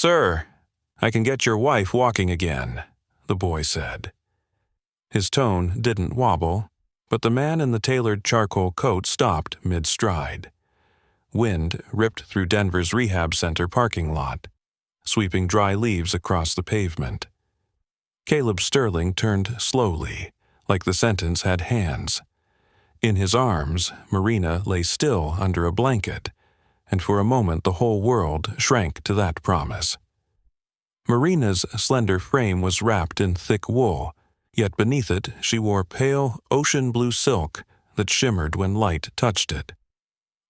sir. I can get your wife walking again," the boy said. His tone didn't wobble, but the man in the tailored charcoal coat stopped mid-stride. Wind ripped through Denver's rehab center parking lot, sweeping dry leaves across the pavement. Caleb Sterling turned slowly, like the sentence had hands. In his arms, Marina lay still under a blanket, and for a moment the whole world shrank to that promise. Marina's slender frame was wrapped in thick wool, yet beneath it she wore pale ocean blue silk that shimmered when light touched it.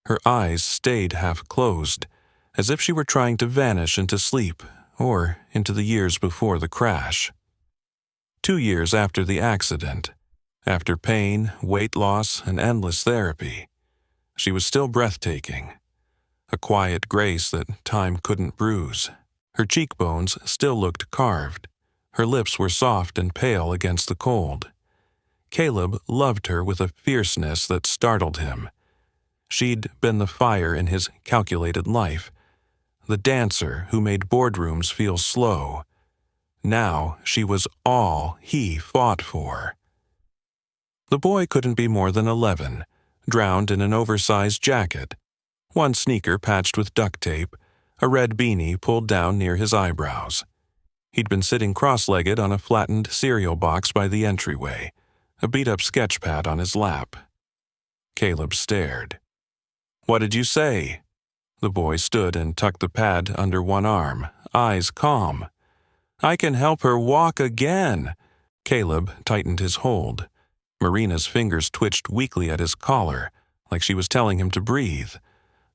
Her eyes stayed half closed, as if she were trying to vanish into sleep or into the years before the crash. 2 years after the accident, after pain, weight loss, and endless therapy, she was still breathtaking. A quiet grace that time couldn't bruise. Her cheekbones still looked carved. Her lips were soft and pale against the cold. Caleb loved her with a fierceness that startled him. She'd been the fire in his calculated life, the dancer who made boardrooms feel slow. Now she was all he fought for. The boy couldn't be more than 11, drowned in an oversized jacket, one sneaker patched with duct tape, a red beanie pulled down near his eyebrows. He'd been sitting cross-legged on a flattened cereal box by the entryway, a beat-up sketch pad on his lap. Caleb stared. "What did you say?" The boy stood and tucked the pad under one arm, eyes calm. "I can help her walk again." Caleb tightened his hold. Marina's fingers twitched weakly at his collar, like she was telling him to breathe,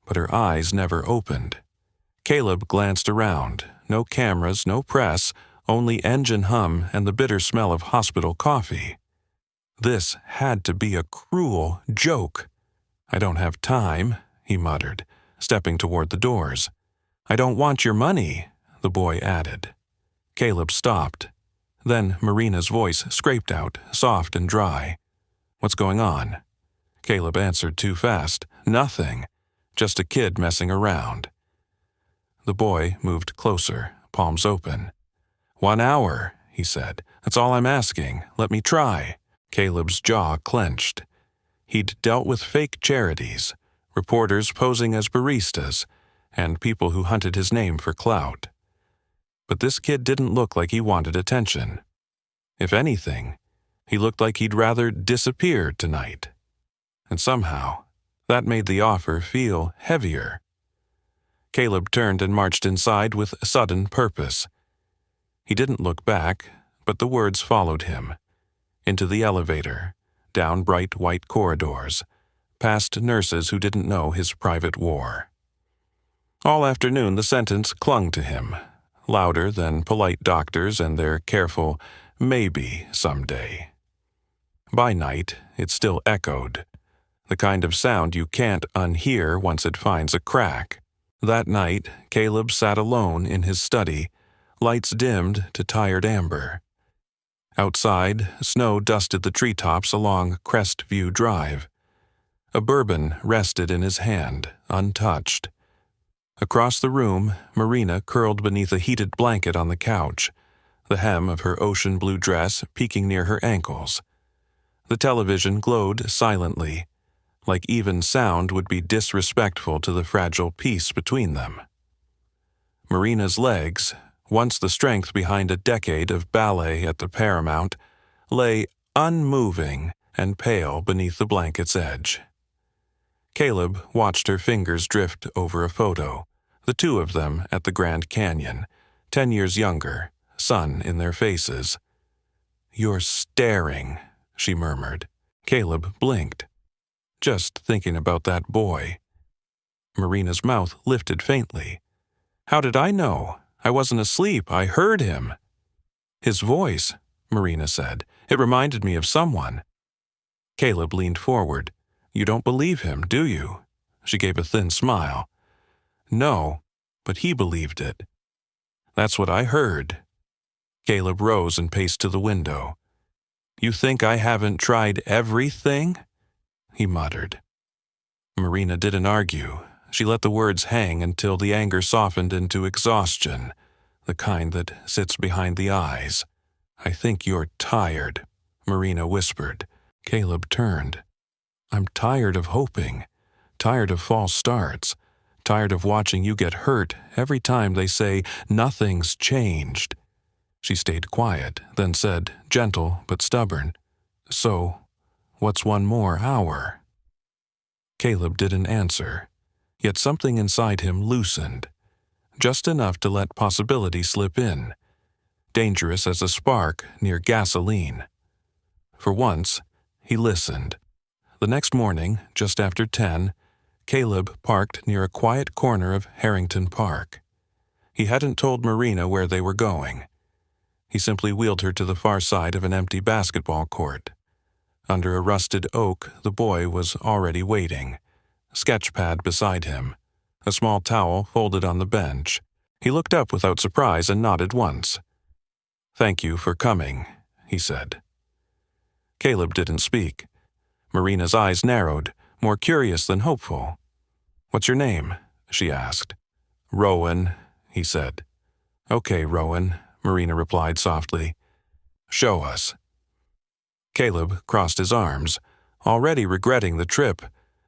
but her eyes never opened. Caleb glanced around. No cameras, no press, only engine hum and the bitter smell of hospital coffee. This had to be a cruel joke. "I don't have time," he muttered, stepping toward the doors. "I don't want your money," the boy added. Caleb stopped. Then Marina's voice scraped out, soft and dry. "What's going on?" Caleb answered too fast. "Nothing. Just a kid messing around." The boy moved closer, palms open. "1 hour," he said. "That's all I'm asking. Let me try." Caleb's jaw clenched. He'd dealt with fake charities, reporters posing as baristas, and people who hunted his name for clout. But this kid didn't look like he wanted attention. If anything, he looked like he'd rather disappear tonight. And somehow, that made the offer feel heavier. Caleb turned and marched inside with sudden purpose. He didn't look back, but the words followed him. Into the elevator, down bright white corridors, past nurses who didn't know his private war. All afternoon the sentence clung to him, louder than polite doctors and their careful, "maybe someday." By night, it still echoed, the kind of sound you can't unhear once it finds a crack. That night, Caleb sat alone in his study, lights dimmed to tired amber. Outside, snow dusted the treetops along Crestview Drive. A bourbon rested in his hand, untouched. Across the room, Marina curled beneath a heated blanket on the couch, the hem of her ocean blue dress peeking near her ankles. The television glowed silently, like even sound would be disrespectful to the fragile peace between them. Marina's legs, once the strength behind a decade of ballet at the Paramount, lay unmoving and pale beneath the blanket's edge. Caleb watched her fingers drift over a photo, the two of them at the Grand Canyon, 10 years younger, sun in their faces. "You're staring," she murmured. Caleb blinked. "Just thinking about that boy." Marina's mouth lifted faintly. "How did I know? I wasn't asleep. I heard him." "His voice," Marina said. "It reminded me of someone." Caleb leaned forward. "You don't believe him, do you?" She gave a thin smile. "No, but he believed it." "That's what I heard." Caleb rose and paced to the window. "You think I haven't tried everything?" he muttered. Marina didn't argue. She let the words hang until the anger softened into exhaustion, the kind that sits behind the eyes. I think you're tired, Marina whispered. Caleb turned. I'm tired of hoping, tired of false starts, tired of watching you get hurt every time they say nothing's changed. She stayed quiet, then said, gentle but stubborn, So, what's one more hour? Caleb didn't answer, yet something inside him loosened, just enough to let possibility slip in, dangerous as a spark near gasoline. For once, he listened. The next morning, just after 10, Caleb parked near a quiet corner of Harrington Park. He hadn't told Marina where they were going. He simply wheeled her to the far side of an empty basketball court. Under a rusted oak, the boy was already waiting, sketchpad beside him, a small towel folded on the bench. He looked up without surprise and nodded once. Thank you for coming, he said. Caleb didn't speak. Marina's eyes narrowed, more curious than hopeful. What's your name? She asked. Rowan, he said. Okay, Rowan, Marina replied softly. Show us. Caleb crossed his arms, already regretting the trip,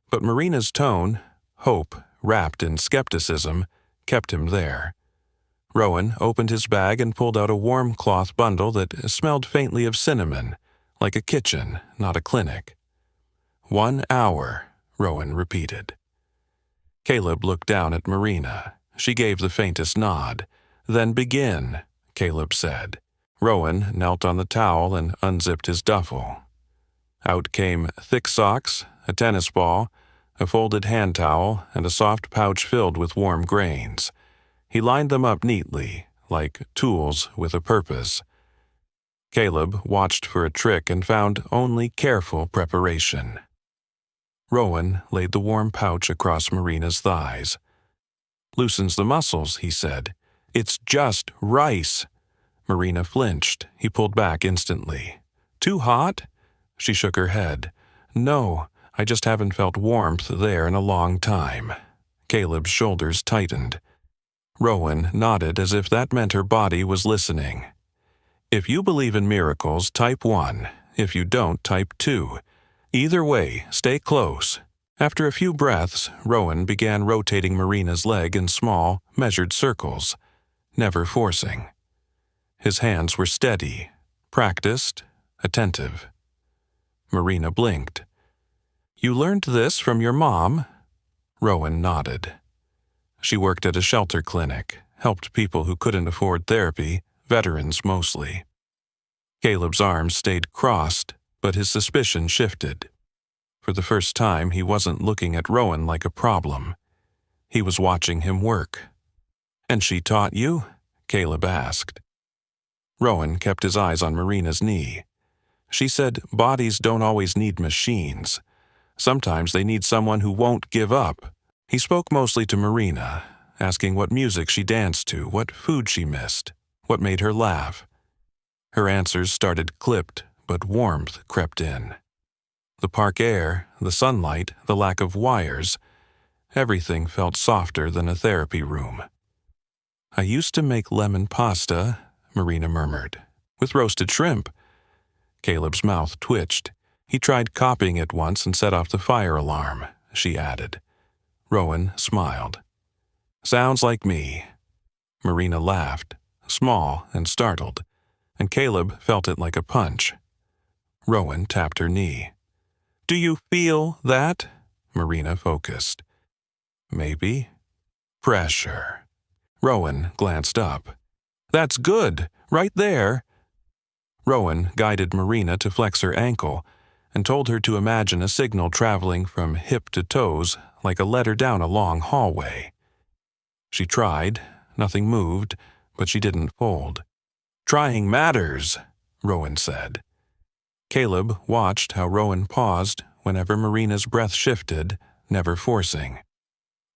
but Marina's tone, hope wrapped in skepticism, kept him there. Rowan opened his bag and pulled out a warm cloth bundle that smelled faintly of cinnamon, like a kitchen, not a clinic. 1 hour, Rowan repeated. Caleb looked down at Marina. She gave the faintest nod. Then begin, Caleb said. Rowan knelt on the towel and unzipped his duffel. Out came thick socks, a tennis ball, a folded hand towel, and a soft pouch filled with warm grains. He lined them up neatly, like tools with a purpose. Caleb watched for a trick and found only careful preparation. Rowan laid the warm pouch across Marina's thighs. Loosens the muscles, he said. It's just rice. Marina flinched. He pulled back instantly. Too hot? She shook her head. No, I just haven't felt warmth there in a long time. Caleb's shoulders tightened. Rowan nodded as if that meant her body was listening. If you believe in miracles, type 1. If you don't, type 2. Either way, stay close. After a few breaths, Rowan began rotating Marina's leg in small, measured circles, never forcing. His hands were steady, practiced, attentive. Marina blinked. You learned this from your mom? Rowan nodded. She worked at a shelter clinic, helped people who couldn't afford therapy, veterans mostly. Caleb's arms stayed crossed, but his suspicion shifted. For the first time, he wasn't looking at Rowan like a problem. He was watching him work. And she taught you? Caleb asked. Rowan kept his eyes on Marina's knee. She said bodies don't always need machines. Sometimes they need someone who won't give up. He spoke mostly to Marina, asking what music she danced to, what food she missed, what made her laugh. Her answers started clipped, but warmth crept in. The park air, the sunlight, the lack of wires, everything felt softer than a therapy room. I used to make lemon pasta, Marina murmured, with roasted shrimp. Caleb's mouth twitched. He tried copying it once and set off the fire alarm, she added. Rowan smiled. Sounds like me. Marina laughed, small and startled, and Caleb felt it like a punch. Rowan tapped her knee. Do you feel that? Marina focused. Maybe. Pressure. Rowan glanced up. That's good, right there. Rowan guided Marina to flex her ankle and told her to imagine a signal traveling from hip to toes like a letter down a long hallway. She tried. Nothing moved, but she didn't fold. Trying matters, Rowan said. Caleb watched how Rowan paused whenever Marina's breath shifted, never forcing.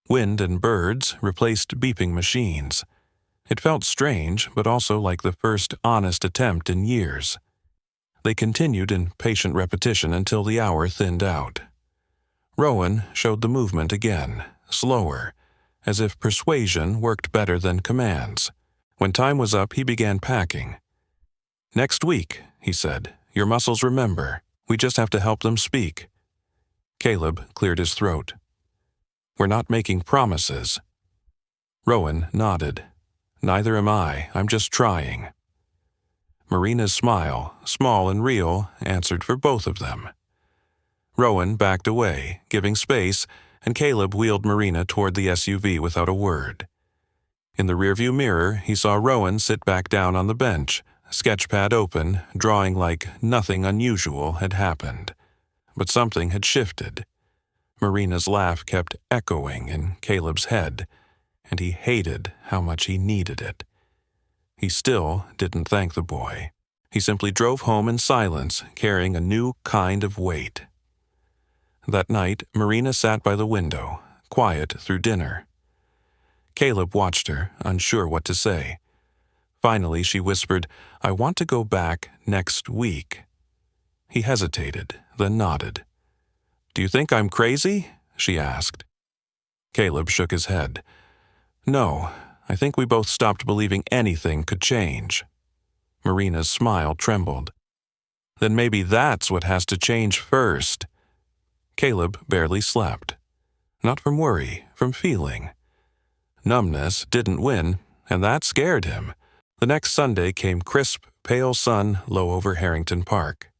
Wind and birds replaced beeping machines. It felt strange, but also like the first honest attempt in years. They continued in patient repetition until the hour thinned out. Rowan showed the movement again, slower, as if persuasion worked better than commands. When time was up, he began packing. "Next week," he said. "Your muscles remember. We just have to help them speak." Caleb cleared his throat. "We're not making promises." Rowan nodded. "Neither am I. I'm just trying." Marina's smile, small and real, answered for both of them. Rowan backed away, giving space, and Caleb wheeled Marina toward the SUV without a word. In the rearview mirror, he saw Rowan sit back down on the bench, sketchpad open, drawing like nothing unusual had happened. But something had shifted. Marina's laugh kept echoing in Caleb's head, and he hated how much he needed it. He still didn't thank the boy. He simply drove home in silence, carrying a new kind of weight. That night, Marina sat by the window, quiet through dinner. Caleb watched her, unsure what to say. Finally, she whispered, "I want to go back next week." He hesitated, then nodded. "Do you think I'm crazy?" she asked. Caleb shook his head. "No, I think we both stopped believing anything could change." Marina's smile trembled. "Then maybe that's what has to change first." Caleb barely slept. Not from worry, from feeling. Numbness didn't win, and that scared him. The next Sunday came crisp, pale sun low over Harrington Park.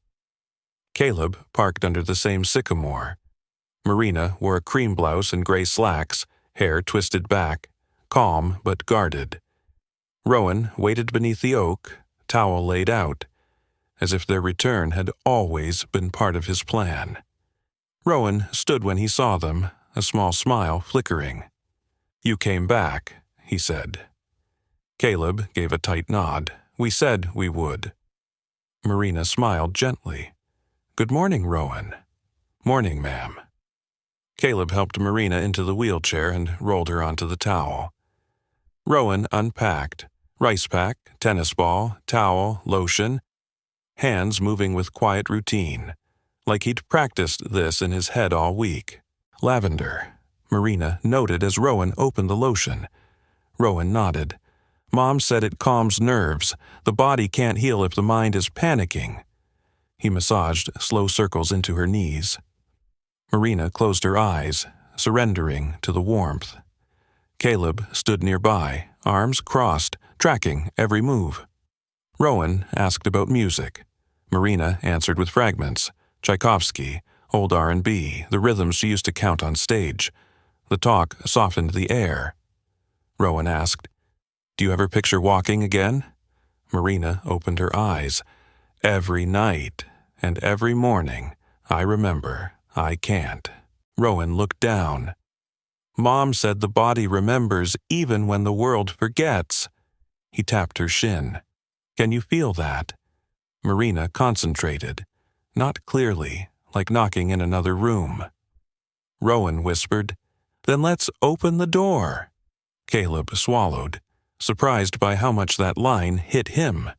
Caleb parked under the same sycamore. Marina wore a cream blouse and gray slacks, hair twisted back, calm but guarded. Rowan waited beneath the oak, towel laid out, as if their return had always been part of his plan. Rowan stood when he saw them, a small smile flickering. "You came back," he said. Caleb gave a tight nod. "We said we would." Marina smiled gently. "Good morning, Rowan." "Morning, ma'am." Caleb helped Marina into the wheelchair and rolled her onto the towel. Rowan unpacked. Rice pack, tennis ball, towel, lotion. Hands moving with quiet routine, like he'd practiced this in his head all week. "Lavender," Marina noted as Rowan opened the lotion. Rowan nodded. "Mom said it calms nerves. The body can't heal if the mind is panicking." He massaged slow circles into her knees. Marina closed her eyes, surrendering to the warmth. Caleb stood nearby, arms crossed, tracking every move. Rowan asked about music. Marina answered with fragments. Tchaikovsky, old R&B, the rhythms she used to count on stage. The talk softened the air. Rowan asked, "Do you ever picture walking again?" Marina opened her eyes. "Every night and every morning, I remember. I can't." Rowan looked down. "Mom said the body remembers even when the world forgets." He tapped her shin. "Can you feel that?" Marina concentrated, not clearly, like knocking in another room. Rowan whispered, "Then let's open the door." Caleb swallowed, surprised by how much that line hit him.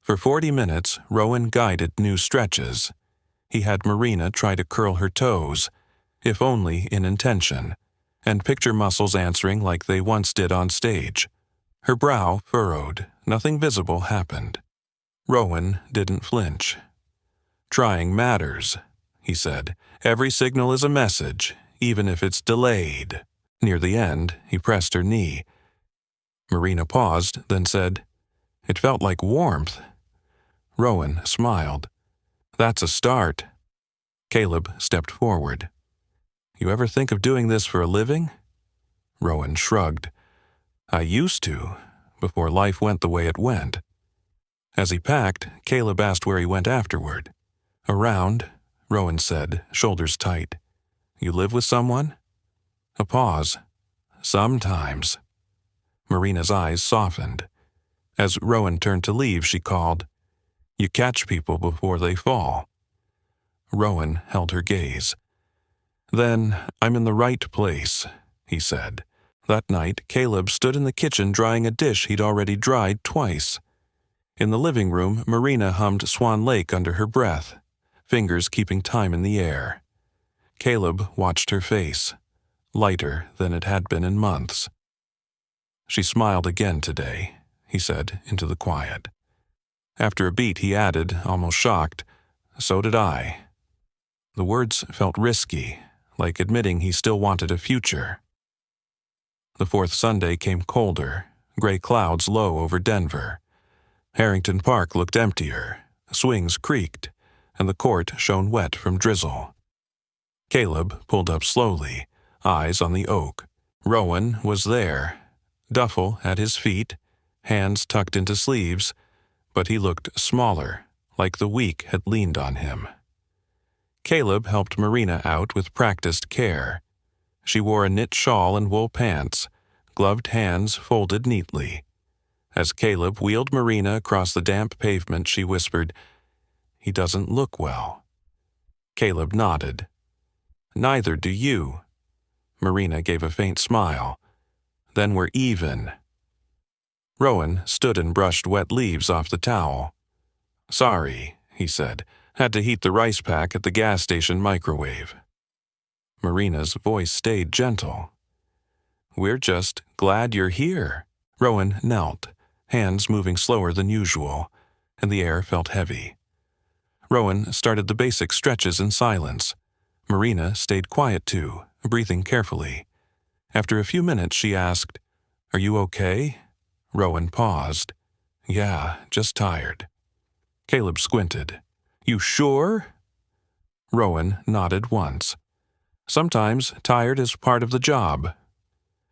For 40 minutes, Rowan guided new stretches. He had Marina try to curl her toes, if only in intention, and picture muscles answering like they once did on stage. Her brow furrowed. Nothing visible happened. Rowan didn't flinch. "Trying matters," he said. "Every signal is a message, even if it's delayed." Near the end, he pressed her knee. Marina paused, then said, "It felt like warmth." Rowan smiled. "That's a start." Caleb stepped forward. "You ever think of doing this for a living?" Rowan shrugged. "I used to, before life went the way it went." As he packed, Caleb asked where he went afterward. "Around," Rowan said, shoulders tight. "You live with someone?" A pause. "Sometimes." Marina's eyes softened. As Rowan turned to leave, she called, "You catch people before they fall." Rowan held her gaze. "Then I'm in the right place," he said. That night, Caleb stood in the kitchen drying a dish he'd already dried twice. In the living room, Marina hummed Swan Lake under her breath, fingers keeping time in the air. Caleb watched her face, lighter than it had been in months. She smiled again today, he said into the quiet. After a beat, he added, almost shocked, "So did I." The words felt risky, like admitting he still wanted a future. The fourth Sunday came colder, gray clouds low over Denver. Harrington Park looked emptier, swings creaked, and the court shone wet from drizzle. Caleb pulled up slowly, eyes on the oak. Rowan was there, duffel at his feet, hands tucked into sleeves, but he looked smaller, like the week had leaned on him. Caleb helped Marina out with practiced care. She wore a knit shawl and wool pants, gloved hands folded neatly. As Caleb wheeled Marina across the damp pavement, she whispered, "He doesn't look well." Caleb nodded. "Neither do you." Marina gave a faint smile. "Then we're even." Rowan stood and brushed wet leaves off the towel. "Sorry," he said. "Had to heat the rice pack at the gas station microwave." Marina's voice stayed gentle. "We're just glad you're here." Rowan knelt, hands moving slower than usual, and the air felt heavy. Rowan started the basic stretches in silence. Marina stayed quiet too, breathing carefully. After a few minutes, she asked, "Are you okay?" Rowan paused. "Yeah, just tired." Caleb squinted. "You sure?" Rowan nodded once. "Sometimes tired is part of the job."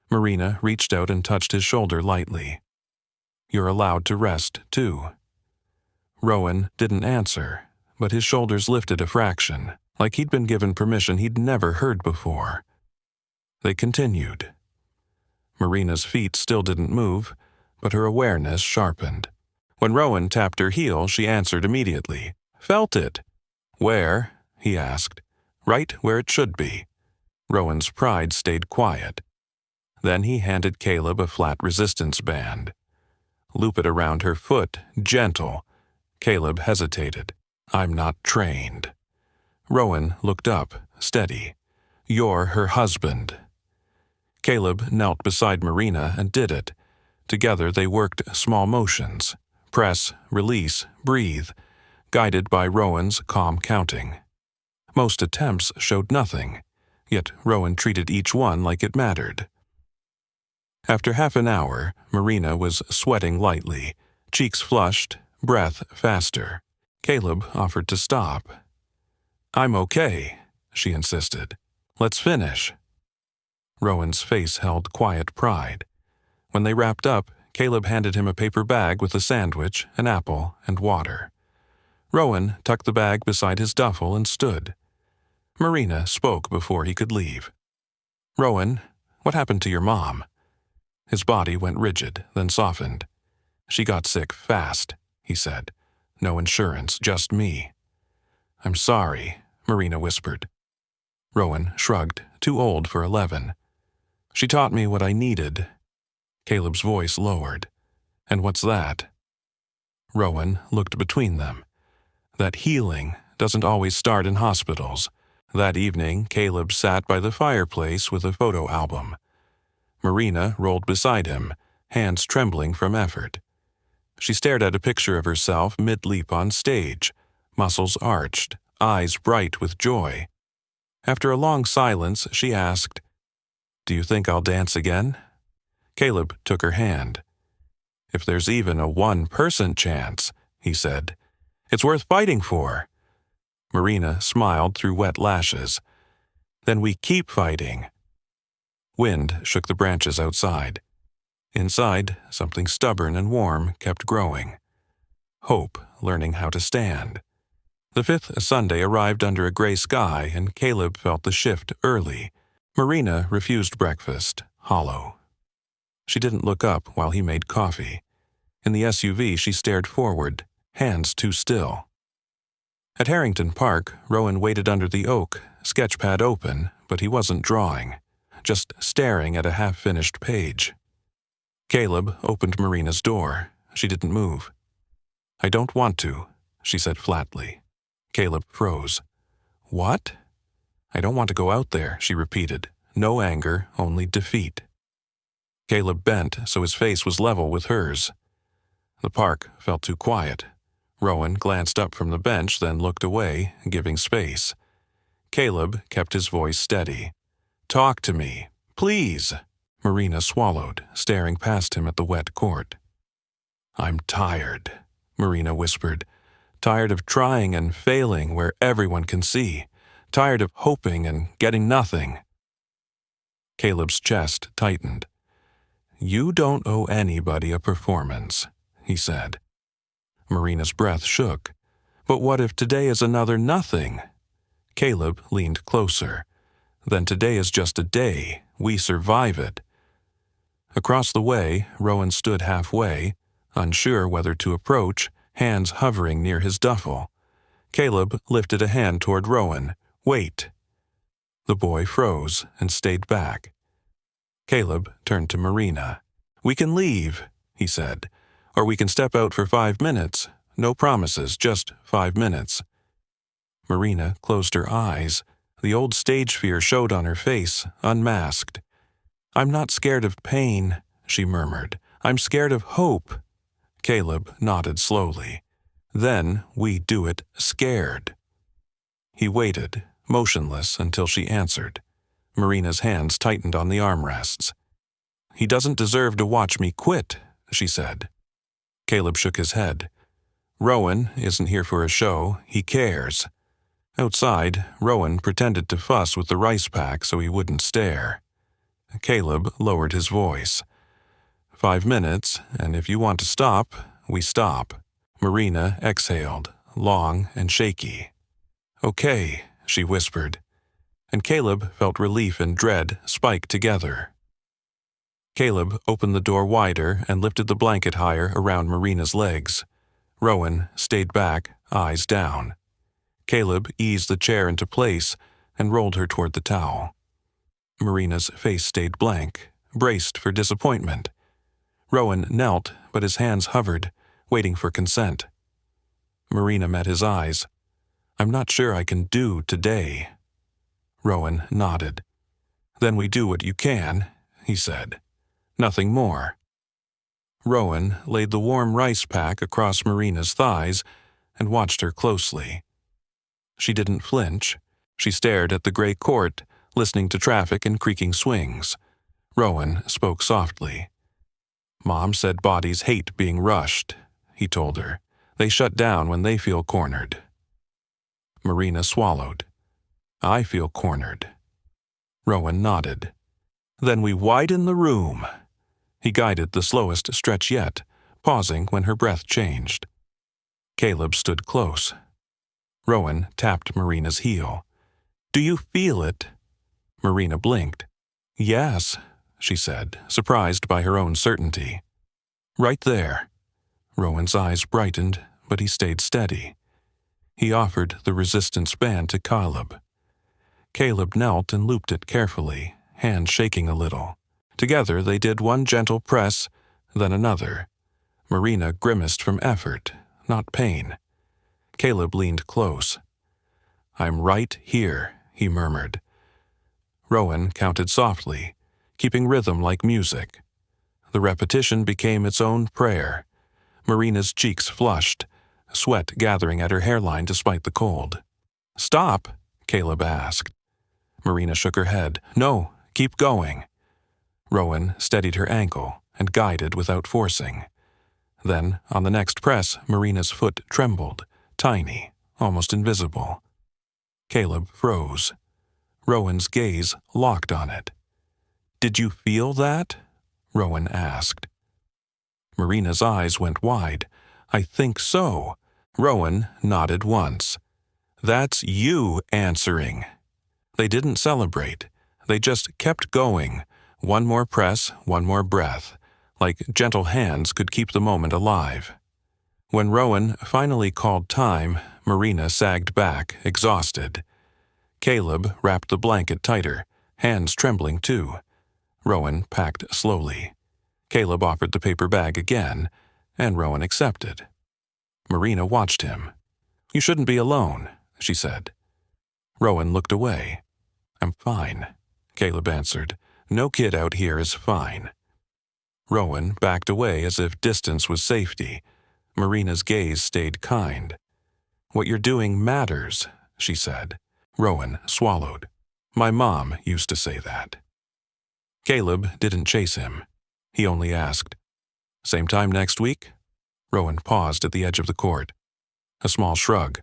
Marina reached out and touched his shoulder lightly. "You're allowed to rest, too." Rowan didn't answer, but his shoulders lifted a fraction, like he'd been given permission he'd never heard before. They continued. Marina's feet still didn't move, but her awareness sharpened. When Rowan tapped her heel, she answered immediately. "Felt it." "Where?" he asked. "Right where it should be." Rowan's pride stayed quiet. Then he handed Caleb a flat resistance band. "Loop it around her foot, gentle." Caleb hesitated. "I'm not trained." Rowan looked up, steady. "You're her husband." Caleb knelt beside Marina and did it. Together they worked small motions. Press, release, breathe, guided by Rowan's calm counting. Most attempts showed nothing, yet Rowan treated each one like it mattered. After half an hour, Marina was sweating lightly, cheeks flushed, breath faster. Caleb offered to stop. "I'm okay," she insisted. "Let's finish." Rowan's face held quiet pride. When they wrapped up, Caleb handed him a paper bag with a sandwich, an apple, and water. Rowan tucked the bag beside his duffel and stood. Marina spoke before he could leave. "Rowan, what happened to your mom?" His body went rigid, then softened. "She got sick fast," he said. "No insurance, just me." "I'm sorry," Marina whispered. Rowan shrugged, too old for 11. "She taught me what I needed." Caleb's voice lowered. "And what's that?" Rowan looked between them. "That healing doesn't always start in hospitals." That evening, Caleb sat by the fireplace with a photo album. Marina rolled beside him, hands trembling from effort. She stared at a picture of herself mid-leap on stage, muscles arched, eyes bright with joy. After a long silence, she asked, "Do you think I'll dance again?" Caleb took her hand. "If there's even a 1% chance," he said, "it's worth fighting for." Marina smiled through wet lashes. "Then we keep fighting." Wind shook the branches outside. Inside, something stubborn and warm kept growing. Hope learning how to stand. The fifth Sunday arrived under a gray sky, and Caleb felt the shift early. Marina refused breakfast, hollow. She didn't look up while he made coffee. In the SUV, she stared forward, hands too still. At Harrington Park, Rowan waited under the oak, sketchpad open, but he wasn't drawing, just staring at a half-finished page. Caleb opened Marina's door. She didn't move. "I don't want to," she said flatly. Caleb froze. "What?" "I don't want to go out there," she repeated. No anger, only defeat. Caleb bent so his face was level with hers. The park felt too quiet. Rowan glanced up from the bench, then looked away, giving space. Caleb kept his voice steady. "Talk to me, please." Marina swallowed, staring past him at the wet court. "I'm tired," Marina whispered. "Tired of trying and failing where everyone can see. Tired of hoping and getting nothing." Caleb's chest tightened. "You don't owe anybody a performance," he said. Marina's breath shook. "But what if today is another nothing?" Caleb leaned closer. "Then today is just a day. We survive it." Across the way, Rowan stood halfway, unsure whether to approach, hands hovering near his duffel. Caleb lifted a hand toward Rowan. "Wait." The boy froze and stayed back. Caleb turned to Marina. "We can leave," he said, "or we can step out for 5 minutes. No promises, just 5 minutes." Marina closed her eyes. The old stage fear showed on her face, unmasked. "I'm not scared of pain," she murmured. "I'm scared of hope." Caleb nodded slowly. "Then we do it scared." He waited, motionless, until she answered. Marina's hands tightened on the armrests. "He doesn't deserve to watch me quit," she said. Caleb shook his head. "Rowan isn't here for a show. He cares." Outside, Rowan pretended to fuss with the rice pack so he wouldn't stare. Caleb lowered his voice. 5 minutes, and if you want to stop, we stop." Marina exhaled, long and shaky. "Okay," she whispered. And Caleb felt relief and dread spike together. Caleb opened the door wider and lifted the blanket higher around Marina's legs. Rowan stayed back, eyes down. Caleb eased the chair into place and rolled her toward the towel. Marina's face stayed blank, braced for disappointment. Rowan knelt, but his hands hovered, waiting for consent. Marina met his eyes. "I'm not sure I can do today." Rowan nodded. "Then we do what you can," he said. "Nothing more." Rowan laid the warm rice pack across Marina's thighs and watched her closely. She didn't flinch. She stared at the gray court, listening to traffic and creaking swings. Rowan spoke softly. "Mom said bodies hate being rushed," he told her. "They shut down when they feel cornered." Marina swallowed. "I feel cornered." Rowan nodded. "Then we widen the room." He guided the slowest stretch yet, pausing when her breath changed. Caleb stood close. Rowan tapped Marina's heel. "Do you feel it?" Marina blinked. "Yes," she said, surprised by her own certainty. "Right there." Rowan's eyes brightened, but he stayed steady. He offered the resistance band to Caleb. Caleb knelt and looped it carefully, hands shaking a little. Together they did one gentle press, then another. Marina grimaced from effort, not pain. Caleb leaned close. "I'm right here," he murmured. Rowan counted softly, keeping rhythm like music. The repetition became its own prayer. Marina's cheeks flushed, sweat gathering at her hairline despite the cold. "Stop?" Caleb asked. Marina shook her head. "No, keep going." Rowan steadied her ankle and guided without forcing. Then, on the next press, Marina's foot trembled, tiny, almost invisible. Caleb froze. Rowan's gaze locked on it. "Did you feel that?" Rowan asked. Marina's eyes went wide. "I think so." Rowan nodded once. "That's you answering." They didn't celebrate. They just kept going. One more press, one more breath, like gentle hands could keep the moment alive. When Rowan finally called time, Marina sagged back, exhausted. Caleb wrapped the blanket tighter, hands trembling too. Rowan packed slowly. Caleb offered the paper bag again, and Rowan accepted. Marina watched him. "You shouldn't be alone," she said. Rowan looked away. "I'm fine," Caleb answered. "No kid out here is fine." Rowan backed away as if distance was safety. Marina's gaze stayed kind. "What you're doing matters," she said. Rowan swallowed. "My mom used to say that." Caleb didn't chase him. He only asked, "Same time next week?" Rowan paused at the edge of the court. A small shrug.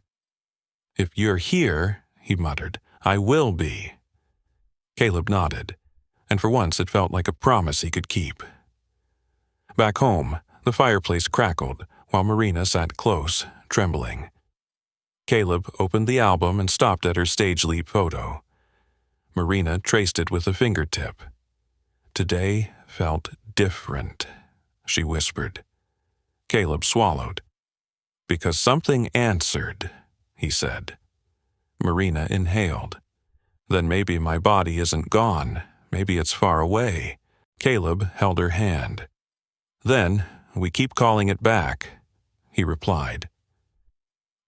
"If you're here," he muttered, "I will be." Caleb nodded, and for once it felt like a promise he could keep. Back home, the fireplace crackled while Marina sat close, trembling. Caleb opened the album and stopped at her stage leap photo. Marina traced it with a fingertip. "Today felt different," she whispered. Caleb swallowed. "Because something answered," he said. Marina inhaled. "Then maybe my body isn't gone. Maybe it's far away." Caleb held her hand. "Then we keep calling it back," he replied.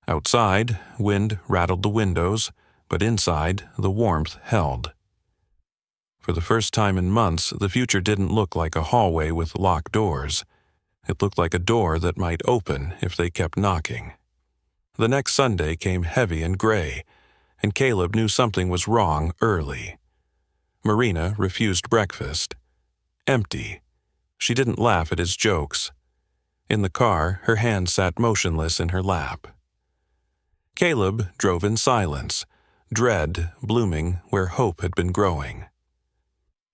Outside, wind rattled the windows, but inside, the warmth held. For the first time in months, the future didn't look like a hallway with locked doors. It looked like a door that might open if they kept knocking. The next Sunday came heavy and gray, and Caleb knew something was wrong early. Marina refused breakfast. Empty. She didn't laugh at his jokes. In the car, her hand sat motionless in her lap. Caleb drove in silence, dread blooming where hope had been growing.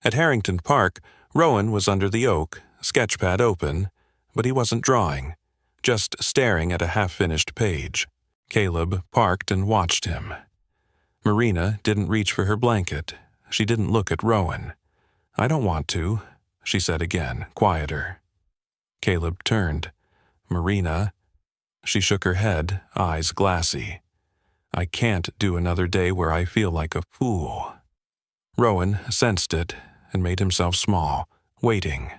At Harrington Park, Rowan was under the oak, sketchpad open, but he wasn't drawing, just staring at a half-finished page. Caleb parked and watched him. Marina didn't reach for her blanket. She didn't look at Rowan. "I don't want to," she said again, quieter. Caleb turned. "Marina." She shook her head, eyes glassy. "I can't do another day where I feel like a fool." Rowan sensed it and made himself small, waiting.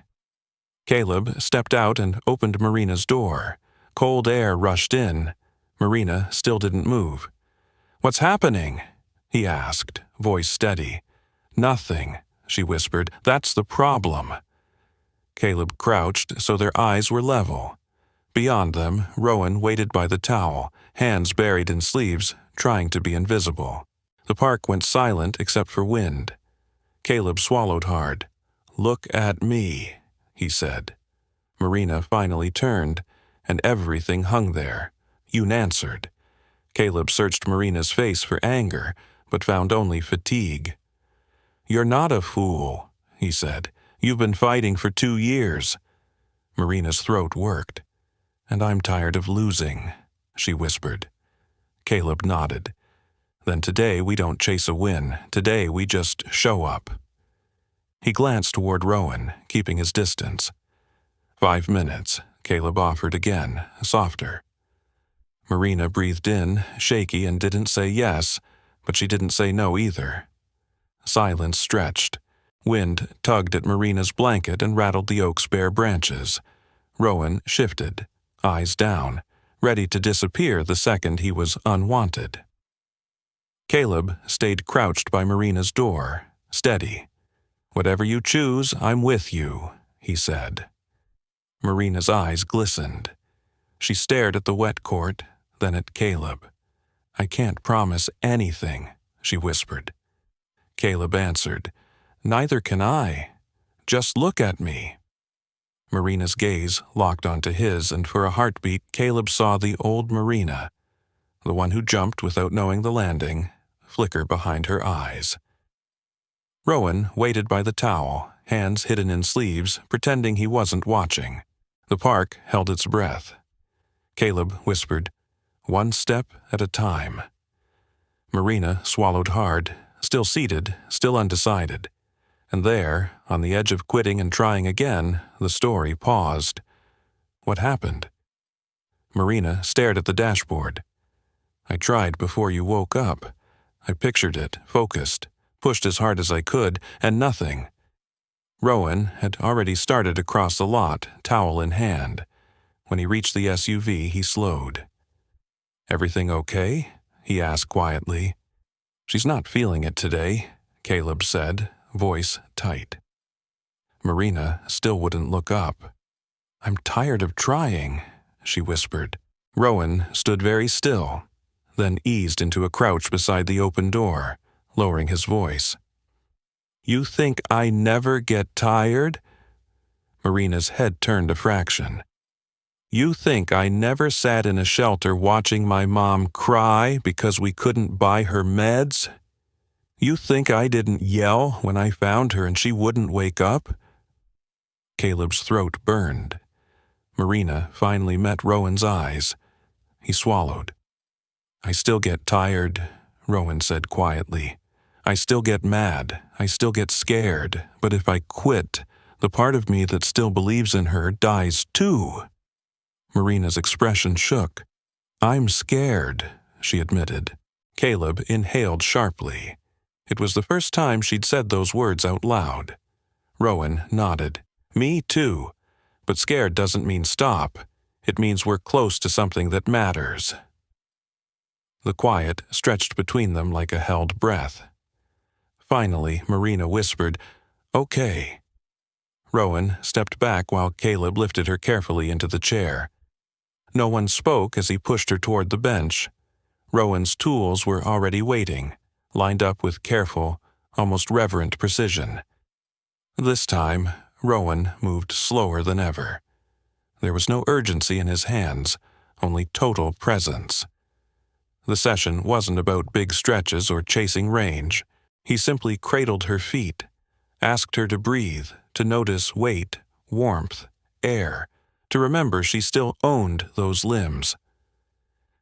Caleb stepped out and opened Marina's door. Cold air rushed in. Marina still didn't move. "What's happening?" he asked, voice steady. "Nothing," she whispered. "That's the problem." Caleb crouched so their eyes were level. Beyond them, Rowan waited by the towel, hands buried in sleeves, trying to be invisible. The park went silent except for wind. Caleb swallowed hard. "Look at me," he said. Marina finally turned, and everything hung there. Yoon answered. Caleb searched Marina's face for anger, but found only fatigue. "You're not a fool," he said. "You've been fighting for 2 years." Marina's throat worked. "And I'm tired of losing," she whispered. Caleb nodded. "Then today we don't chase a win. Today we just show up." He glanced toward Rowan, keeping his distance. 5 minutes, Caleb offered again, softer. Marina breathed in, shaky, and didn't say yes, but she didn't say no either. Silence stretched. Wind tugged at Marina's blanket and rattled the oak's bare branches. Rowan shifted, eyes down, ready to disappear the second he was unwanted. Caleb stayed crouched by Marina's door, steady. "Whatever you choose, I'm with you," he said. Marina's eyes glistened. She stared at the wet court, then at Caleb. "I can't promise anything," she whispered. Caleb answered, "Neither can I. Just look at me." Marina's gaze locked onto his, and for a heartbeat, Caleb saw the old Marina, the one who jumped without knowing the landing, flicker behind her eyes. Rowan waited by the towel, hands hidden in sleeves, pretending he wasn't watching. The park held its breath. Caleb whispered, "One step at a time." Marina swallowed hard, still seated, still undecided. And there, on the edge of quitting and trying again, the story paused. What happened? Marina stared at the dashboard. "I tried before you woke up. I pictured it, focused, pushed as hard as I could, and nothing." Rowan had already started across the lot, towel in hand. When he reached the SUV, he slowed. "Everything okay?" he asked quietly. "She's not feeling it today," Caleb said, voice tight. Marina still wouldn't look up. "I'm tired of trying," she whispered. Rowan stood very still, then eased into a crouch beside the open door, lowering his voice. "You think I never get tired?" Marina's head turned a fraction. "You think I never sat in a shelter watching my mom cry because we couldn't buy her meds? You think I didn't yell when I found her and she wouldn't wake up?" Caleb's throat burned. Marina finally met Rowan's eyes. He swallowed. "I still get tired," Rowan said quietly. "I still get mad. I still get scared. But if I quit, the part of me that still believes in her dies too." Marina's expression shook. "I'm scared," she admitted. Caleb inhaled sharply. It was the first time she'd said those words out loud. Rowan nodded. "Me too. But scared doesn't mean stop. It means we're close to something that matters." The quiet stretched between them like a held breath. Finally, Marina whispered, "Okay." Rowan stepped back while Caleb lifted her carefully into the chair. No one spoke as he pushed her toward the bench. Rowan's tools were already waiting, lined up with careful, almost reverent precision. This time, Rowan moved slower than ever. There was no urgency in his hands, only total presence. The session wasn't about big stretches or chasing range. He simply cradled her feet, asked her to breathe, to notice weight, warmth, air, to remember she still owned those limbs.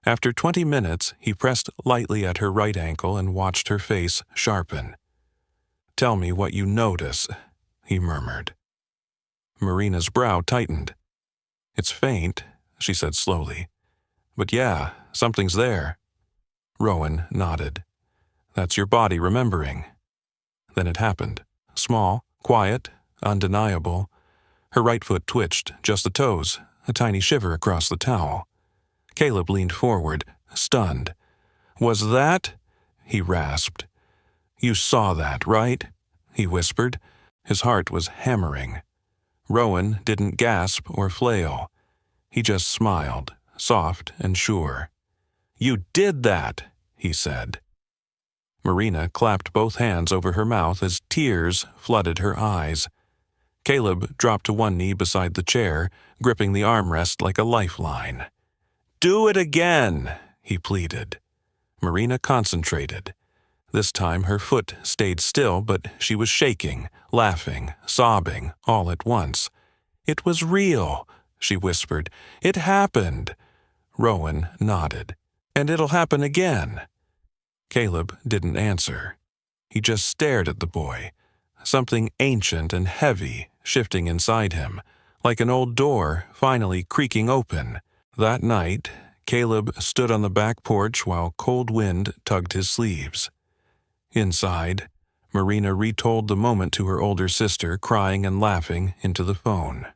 After 20 minutes, he pressed lightly at her right ankle and watched her face sharpen. "Tell me what you notice," he murmured. Marina's brow tightened. "It's faint," she said slowly. "But yeah, something's there." Rowan nodded. "That's your body remembering." Then it happened. Small, quiet, undeniable. Her right foot twitched, just the toes, a tiny shiver across the towel. Caleb leaned forward, stunned. "Was that?" he rasped. "You saw that, right?" he whispered. His heart was hammering. Rowan didn't gasp or flail. He just smiled, soft and sure. "You did that," he said. Marina clapped both hands over her mouth as tears flooded her eyes. Caleb dropped to one knee beside the chair, gripping the armrest like a lifeline. "Do it again," he pleaded. Marina concentrated. This time her foot stayed still, but she was shaking, laughing, sobbing, all at once. "It was real," she whispered. "It happened." Rowan nodded. "And it'll happen again." Caleb didn't answer. He just stared at the boy, something ancient and heavy shifting inside him, like an old door finally creaking open. That night, Caleb stood on the back porch while cold wind tugged his sleeves. Inside, Marina retold the moment to her older sister, crying and laughing into the phone.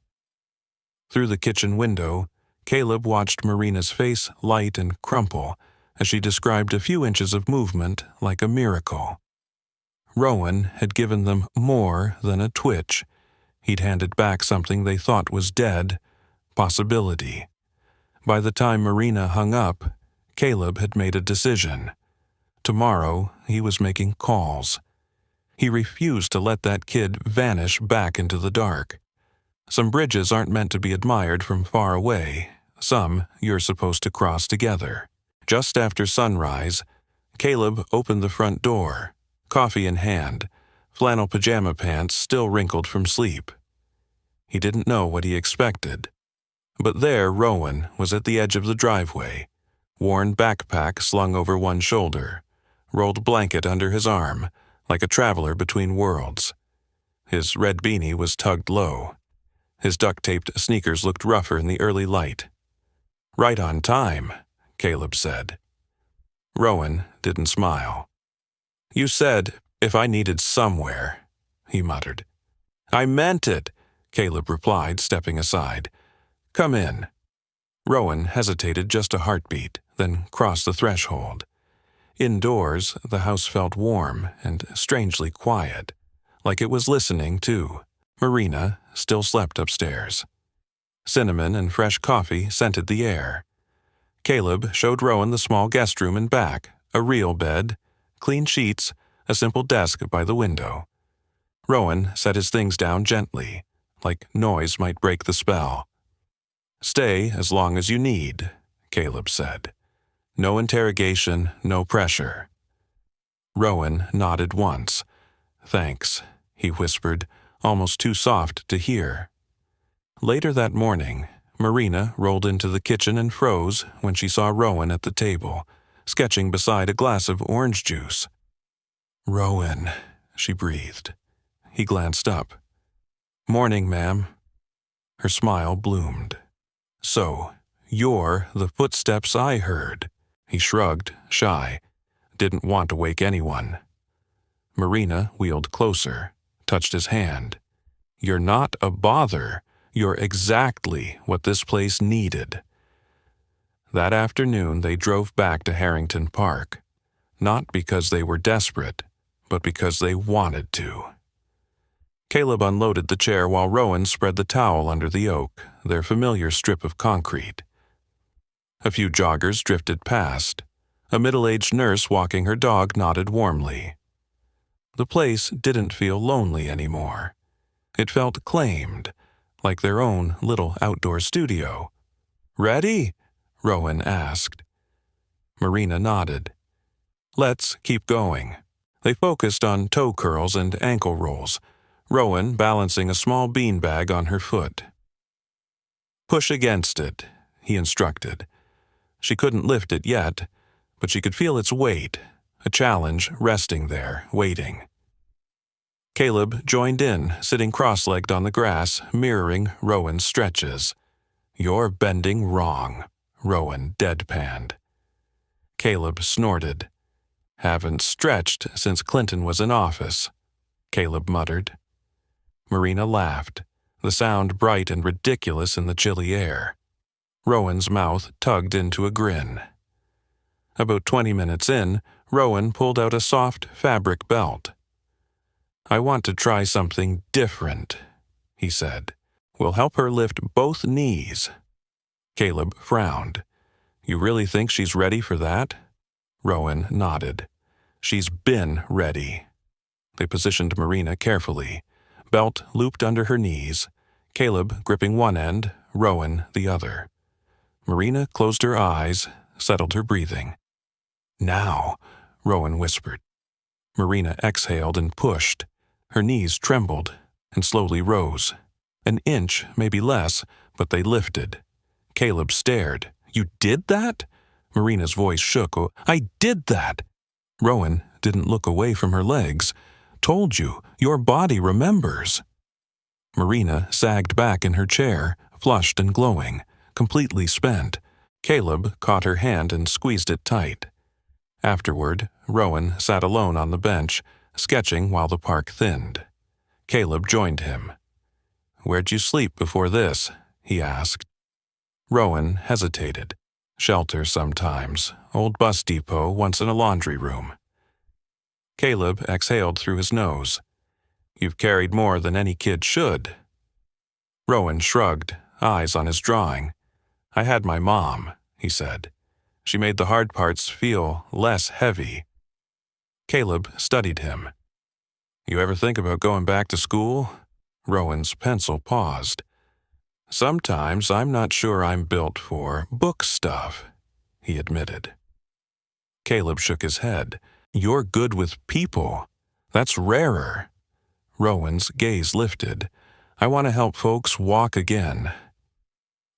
Through the kitchen window, Caleb watched Marina's face light and crumple as she described a few inches of movement like a miracle. Rowan had given them more than a twitch. He'd handed back something they thought was dead, possibility. By the time Marina hung up, Caleb had made a decision. Tomorrow, he was making calls. He refused to let that kid vanish back into the dark. Some bridges aren't meant to be admired from far away. Some you're supposed to cross together. Just after sunrise, Caleb opened the front door, coffee in hand, flannel pajama pants still wrinkled from sleep. He didn't know what he expected. But there Rowan was at the edge of the driveway, worn backpack slung over one shoulder, rolled blanket under his arm, like a traveler between worlds. His red beanie was tugged low. His duct-taped sneakers looked rougher in the early light. "Right on time," Caleb said. Rowan didn't smile. "You said, if I needed somewhere," he muttered. "I meant it," Caleb replied, stepping aside. "Come in." Rowan hesitated just a heartbeat, then crossed the threshold. Indoors, the house felt warm and strangely quiet, like it was listening, too. Marina still slept upstairs. Cinnamon and fresh coffee scented the air. Caleb showed Rowan the small guest room and back, a real bed, clean sheets, a simple desk by the window. Rowan set his things down gently, like noise might break the spell. "Stay as long as you need," Caleb said. "No interrogation, no pressure." Rowan nodded once. "Thanks," he whispered, almost too soft to hear. Later that morning, Marina rolled into the kitchen and froze when she saw Rowan at the table, sketching beside a glass of orange juice. "Rowan," she breathed. He glanced up. "Morning, ma'am." Her smile bloomed. "So, you're the footsteps I heard." He shrugged, shy. Didn't want to wake anyone. Marina wheeled closer, touched his hand. "You're not a bother. You're exactly what this place needed." That afternoon they drove back to Harrington Park, not because they were desperate, but because they wanted to. Caleb unloaded the chair while Rowan spread the towel under the oak, their familiar strip of concrete. A few joggers drifted past. A middle-aged nurse walking her dog nodded warmly. The place didn't feel lonely anymore. It felt claimed, like their own little outdoor studio. "Ready?" Rowan asked. Marina nodded. "Let's keep going." They focused on toe curls and ankle rolls, Rowan balancing a small beanbag on her foot. "Push against it," he instructed. She couldn't lift it yet, but she could feel its weight, a challenge resting there, waiting. Caleb joined in, sitting cross-legged on the grass, mirroring Rowan's stretches. "You're bending wrong," Rowan deadpanned. Caleb snorted. "Haven't stretched since Clinton was in office," Caleb muttered. Marina laughed, the sound bright and ridiculous in the chilly air. Rowan's mouth tugged into a grin. About 20 minutes in, Rowan pulled out a soft fabric belt. "I want to try something different," he said. "We'll help her lift both knees." Caleb frowned. "You really think she's ready for that?" Rowan nodded. "She's been ready." They positioned Marina carefully, belt looped under her knees, Caleb gripping one end, Rowan the other. Marina closed her eyes, settled her breathing. "Now," Rowan whispered. Marina exhaled and pushed. Her knees trembled and slowly rose. An inch, maybe less, but they lifted. Caleb stared. "You did that?" Marina's voice shook. "Oh, I did that!" Rowan didn't look away from her legs. "Told you, your body remembers." Marina sagged back in her chair, flushed and glowing, completely spent. Caleb caught her hand and squeezed it tight. Afterward, Rowan sat alone on the bench, sketching while the park thinned. Caleb joined him. "Where'd you sleep before this?" he asked. Rowan hesitated. "Shelter sometimes. Old bus depot, once in a laundry room." Caleb exhaled through his nose. "You've carried more than any kid should." Rowan shrugged, eyes on his drawing. "I had my mom," he said. "She made the hard parts feel less heavy." Caleb studied him. "You ever think about going back to school?" Rowan's pencil paused. "Sometimes I'm not sure I'm built for book stuff," he admitted. Caleb shook his head. "You're good with people. That's rarer." Rowan's gaze lifted. "I want to help folks walk again."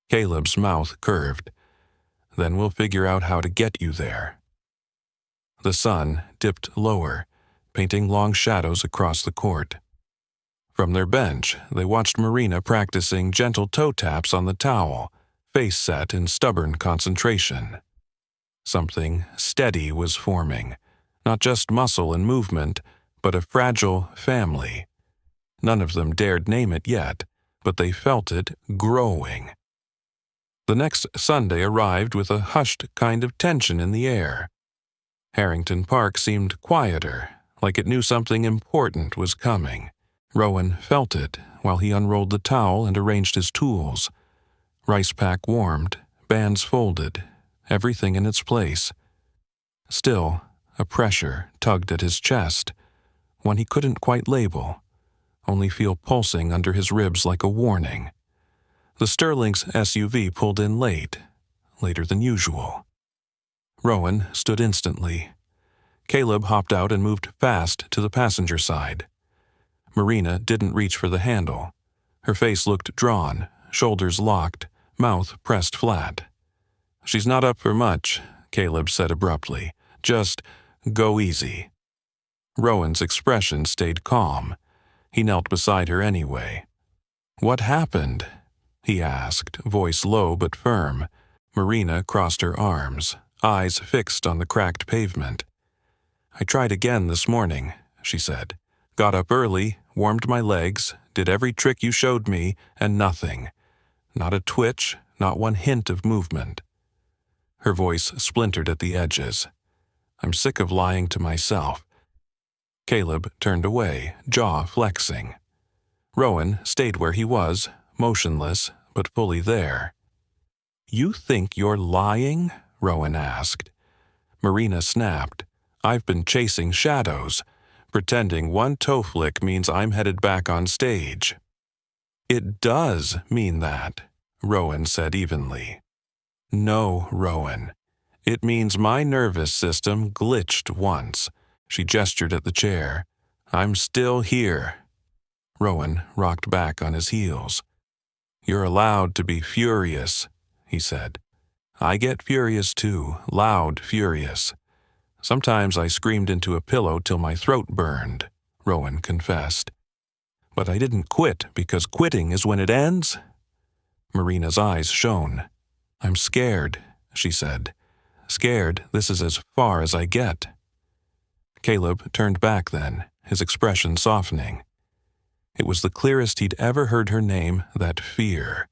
Caleb's mouth curved. "Then we'll figure out how to get you there." The sun dipped lower, painting long shadows across the court. From their bench, they watched Marina practicing gentle toe taps on the towel, face set in stubborn concentration. Something steady was forming, not just muscle and movement, but a fragile family. None of them dared name it yet, but they felt it growing. The next Sunday arrived with a hushed kind of tension in the air. Harrington Park seemed quieter, like it knew something important was coming. Rowan felt it while he unrolled the towel and arranged his tools. Rice pack warmed, bands folded, everything in its place. Still, a pressure tugged at his chest, one he couldn't quite label, only feel pulsing under his ribs like a warning. The Sterling's SUV pulled in late, later than usual. Rowan stood instantly. Caleb hopped out and moved fast to the passenger side. Marina didn't reach for the handle. Her face looked drawn, shoulders locked, mouth pressed flat. "She's not up for much," Caleb said abruptly. "Just go easy." Rowan's expression stayed calm. He knelt beside her anyway. "What happened?" he asked, voice low but firm. Marina crossed her arms, eyes fixed on the cracked pavement. "I tried again this morning," she said. "Got up early, warmed my legs, did every trick you showed me, and nothing. Not a twitch, not one hint of movement." Her voice splintered at the edges. "I'm sick of lying to myself." Caleb turned away, jaw flexing. Rowan stayed where he was, motionless, but fully there. "You think you're lying?" Rowan asked. Marina snapped. "I've been chasing shadows, pretending one toe flick means I'm headed back on stage." "It does mean that," Rowan said evenly. "No, Rowan. It means my nervous system glitched once." She gestured at the chair. "I'm still here." Rowan rocked back on his heels. "You're allowed to be furious," he said. "I get furious too, loud furious. Sometimes I screamed into a pillow till my throat burned," Rowan confessed. "But I didn't quit because quitting is when it ends." Marina's eyes shone. "I'm scared," she said. "Scared this is as far as I get." Caleb turned back then, his expression softening. It was the clearest he'd ever heard her name that fear.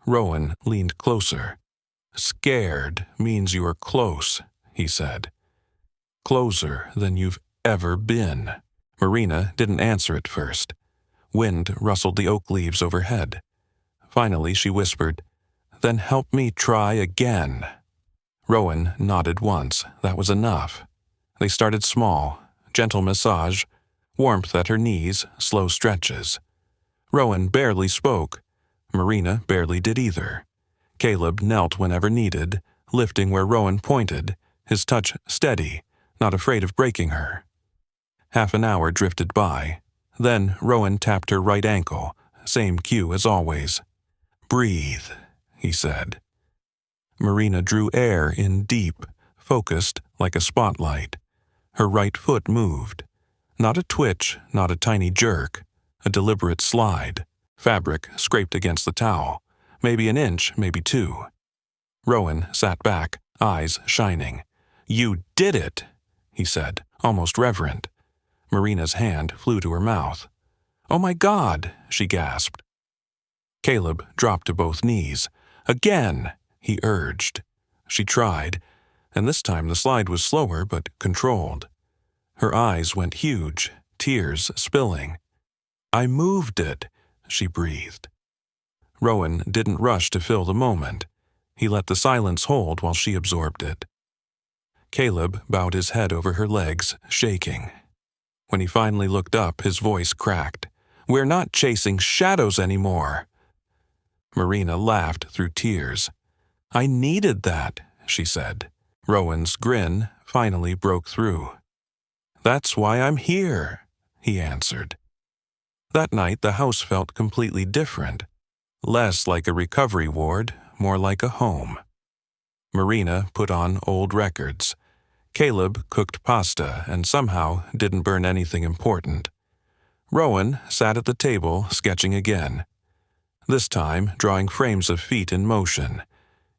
Rowan leaned closer. "Scared means you are close," he said. "Closer than you've ever been." Marina didn't answer at first. Wind rustled the oak leaves overhead. Finally she whispered, "Then help me try again." Rowan nodded once. That was enough. They started small, gentle massage, warmth at her knees, slow stretches. Rowan barely spoke. Marina barely did either. Caleb knelt whenever needed, lifting where Rowan pointed, his touch steady, not afraid of breaking her. Half an hour drifted by. Then Rowan tapped her right ankle, same cue as always. "Breathe," he said. Marina drew air in deep, focused like a spotlight. Her right foot moved. Not a twitch, not a tiny jerk. A deliberate slide. Fabric scraped against the towel. Maybe an inch, maybe two. Rowan sat back, eyes shining. "You did it," he said, almost reverent. Marina's hand flew to her mouth. "Oh my God," she gasped. Caleb dropped to both knees. "Again," he urged. She tried, and this time the slide was slower but controlled. Her eyes went huge, tears spilling. "I moved it," she breathed. Rowan didn't rush to fill the moment. He let the silence hold while she absorbed it. Caleb bowed his head over her legs, shaking. When he finally looked up, his voice cracked. "We're not chasing shadows anymore." Marina laughed through tears. "I needed that," she said. Rowan's grin finally broke through. "That's why I'm here," he answered. That night the house felt completely different. Less like a recovery ward, more like a home. Marina put on old records. Caleb cooked pasta and somehow didn't burn anything important. Rowan sat at the table sketching again. This time drawing frames of feet in motion.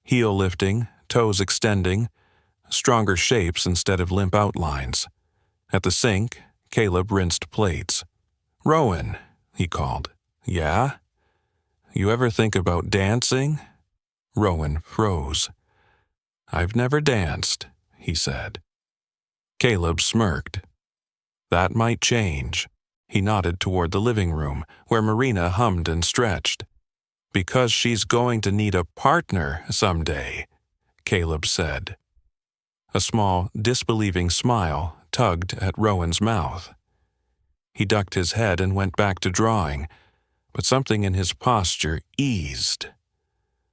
Heel lifting, toes extending, stronger shapes instead of limp outlines. At the sink, Caleb rinsed plates. "Rowan," he called. "Yeah? You ever think about dancing?" Rowan froze. "I've never danced," he said. Caleb smirked. "That might change." He nodded toward the living room, where Marina hummed and stretched. "Because she's going to need a partner someday," Caleb said. A small, disbelieving smile tugged at Rowan's mouth. He ducked his head and went back to drawing, but something in his posture eased.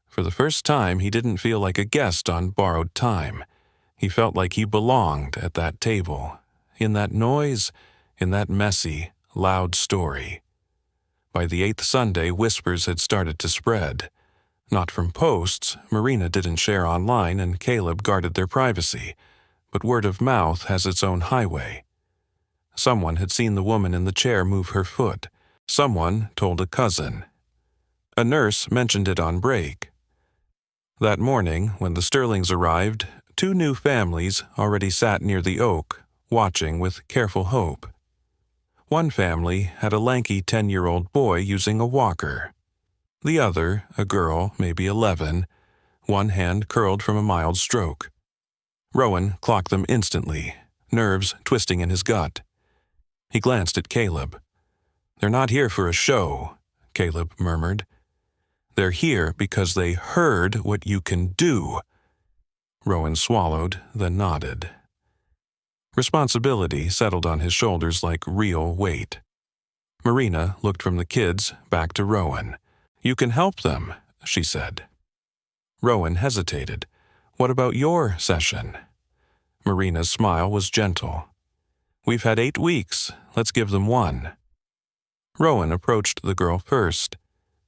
For the first time, he didn't feel like a guest on borrowed time. He felt like he belonged at that table, in that noise, in that messy, loud story. By the 8th Sunday, whispers had started to spread. Not from posts, Marina didn't share online and Caleb guarded their privacy, but word of mouth has its own highway. Someone had seen the woman in the chair move her foot. Someone told a cousin. A nurse mentioned it on break. That morning, when the Sterlings arrived, 2 new families already sat near the oak, watching with careful hope. One family had a lanky 10-year-old boy using a walker. The other, a girl, maybe 11, one hand curled from a mild stroke. Rowan clocked them instantly, nerves twisting in his gut. He glanced at Caleb. "They're not here for a show," Caleb murmured. "They're here because they heard what you can do." Rowan swallowed, then nodded. Responsibility settled on his shoulders like real weight. Marina looked from the kids back to Rowan. "You can help them," she said. Rowan hesitated. "What about your session?" Marina's smile was gentle. "We've had 8 weeks. Let's give them 1. Rowan approached the girl first.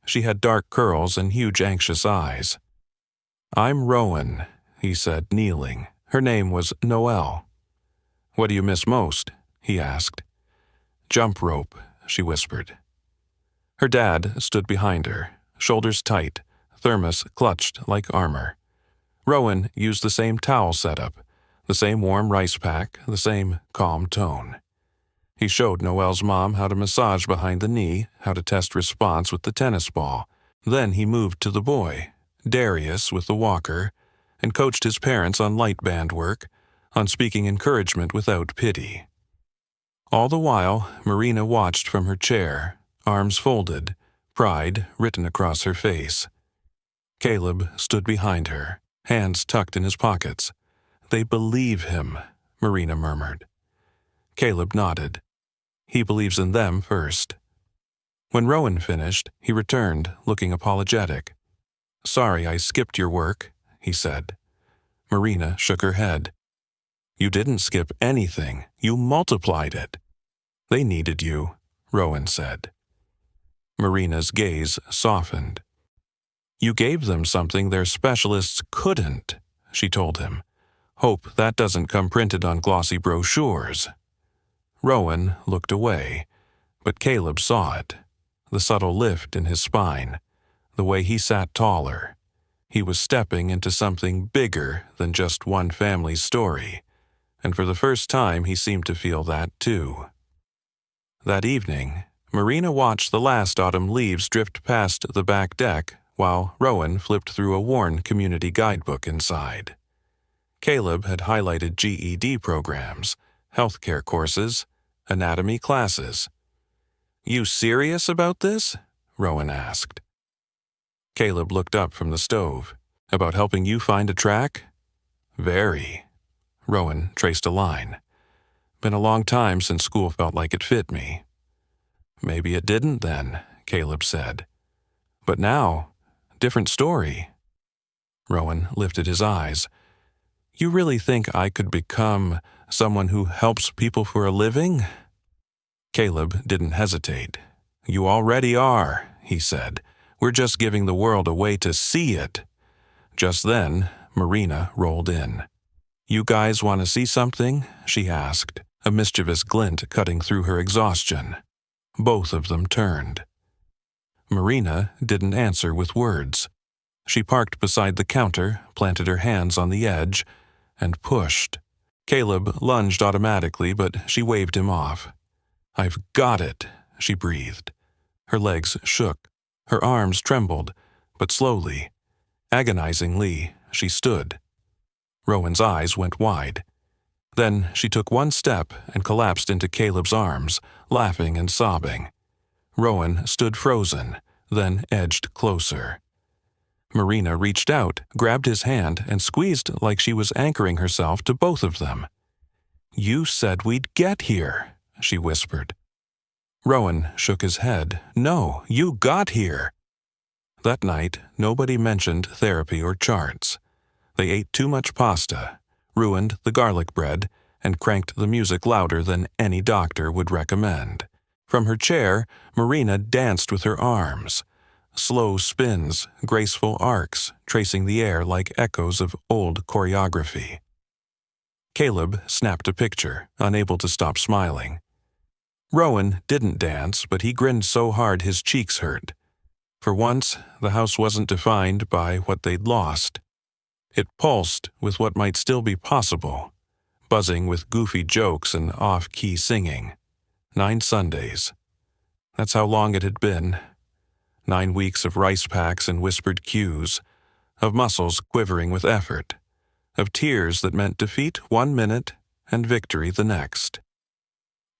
She had dark curls and huge anxious eyes. "I'm Rowan," he said, kneeling. Her name was Noelle. "What do you miss most?" he asked. "Jump rope," she whispered. Her dad stood behind her, shoulders tight, thermos clutched like armor. Rowan used the same towel setup, the same warm rice pack, the same calm tone. He showed Noelle's mom how to massage behind the knee, how to test response with the tennis ball. Then he moved to the boy, Darius with the walker, and coached his parents on light band work, on speaking encouragement without pity. All the while, Marina watched from her chair, arms folded, pride written across her face. Caleb stood behind her, hands tucked in his pockets. "They believe him," Marina murmured. Caleb nodded. "He believes in them first." When Rowan finished, he returned, looking apologetic. "Sorry I skipped your work," he said. Marina shook her head. "You didn't skip anything. You multiplied it." "They needed you," Rowan said. Marina's gaze softened. "You gave them something their specialists couldn't," she told him. "Hope that doesn't come printed on glossy brochures." Rowan looked away, but Caleb saw it. The subtle lift in his spine, the way he sat taller. He was stepping into something bigger than just one family's story, and for the first time he seemed to feel that too. That evening, Marina watched the last autumn leaves drift past the back deck while Rowan flipped through a worn community guidebook inside. Caleb had highlighted GED programs, healthcare courses, anatomy classes. "You serious about this?" Rowan asked. Caleb looked up from the stove. "About helping you find a track?" "Very." Rowan traced a line. "Been a long time since school felt like it fit me." "Maybe it didn't then," Caleb said. "But now, different story." Rowan lifted his eyes. "You really think I could become someone who helps people for a living?" Caleb didn't hesitate. "You already are," he said. "We're just giving the world a way to see it." Just then, Marina rolled in. "You guys want to see something?" she asked, a mischievous glint cutting through her exhaustion. Both of them turned. Marina didn't answer with words. She parked beside the counter, planted her hands on the edge, and pushed. Caleb lunged automatically, but she waved him off. "I've got it," she breathed. Her legs shook. Her arms trembled, but slowly, agonizingly, she stood. Rowan's eyes went wide. Then she took one step and collapsed into Caleb's arms, laughing and sobbing. Rowan stood frozen, then edged closer. Marina reached out, grabbed his hand, and squeezed like she was anchoring herself to both of them. "You said we'd get here," she whispered. Rowan shook his head. "No, you got here." That night, nobody mentioned therapy or charts. They ate too much pasta, ruined the garlic bread, and cranked the music louder than any doctor would recommend. From her chair, Marina danced with her arms. Slow spins, graceful arcs, tracing the air like echoes of old choreography. Caleb snapped a picture, unable to stop smiling. Rowan didn't dance, but he grinned so hard his cheeks hurt. For once, the house wasn't defined by what they'd lost. It pulsed with what might still be possible, buzzing with goofy jokes and off-key singing. 9 Sundays. That's how long it had been. 9 weeks of rice packs and whispered cues, of muscles quivering with effort, of tears that meant defeat 1 minute and victory the next.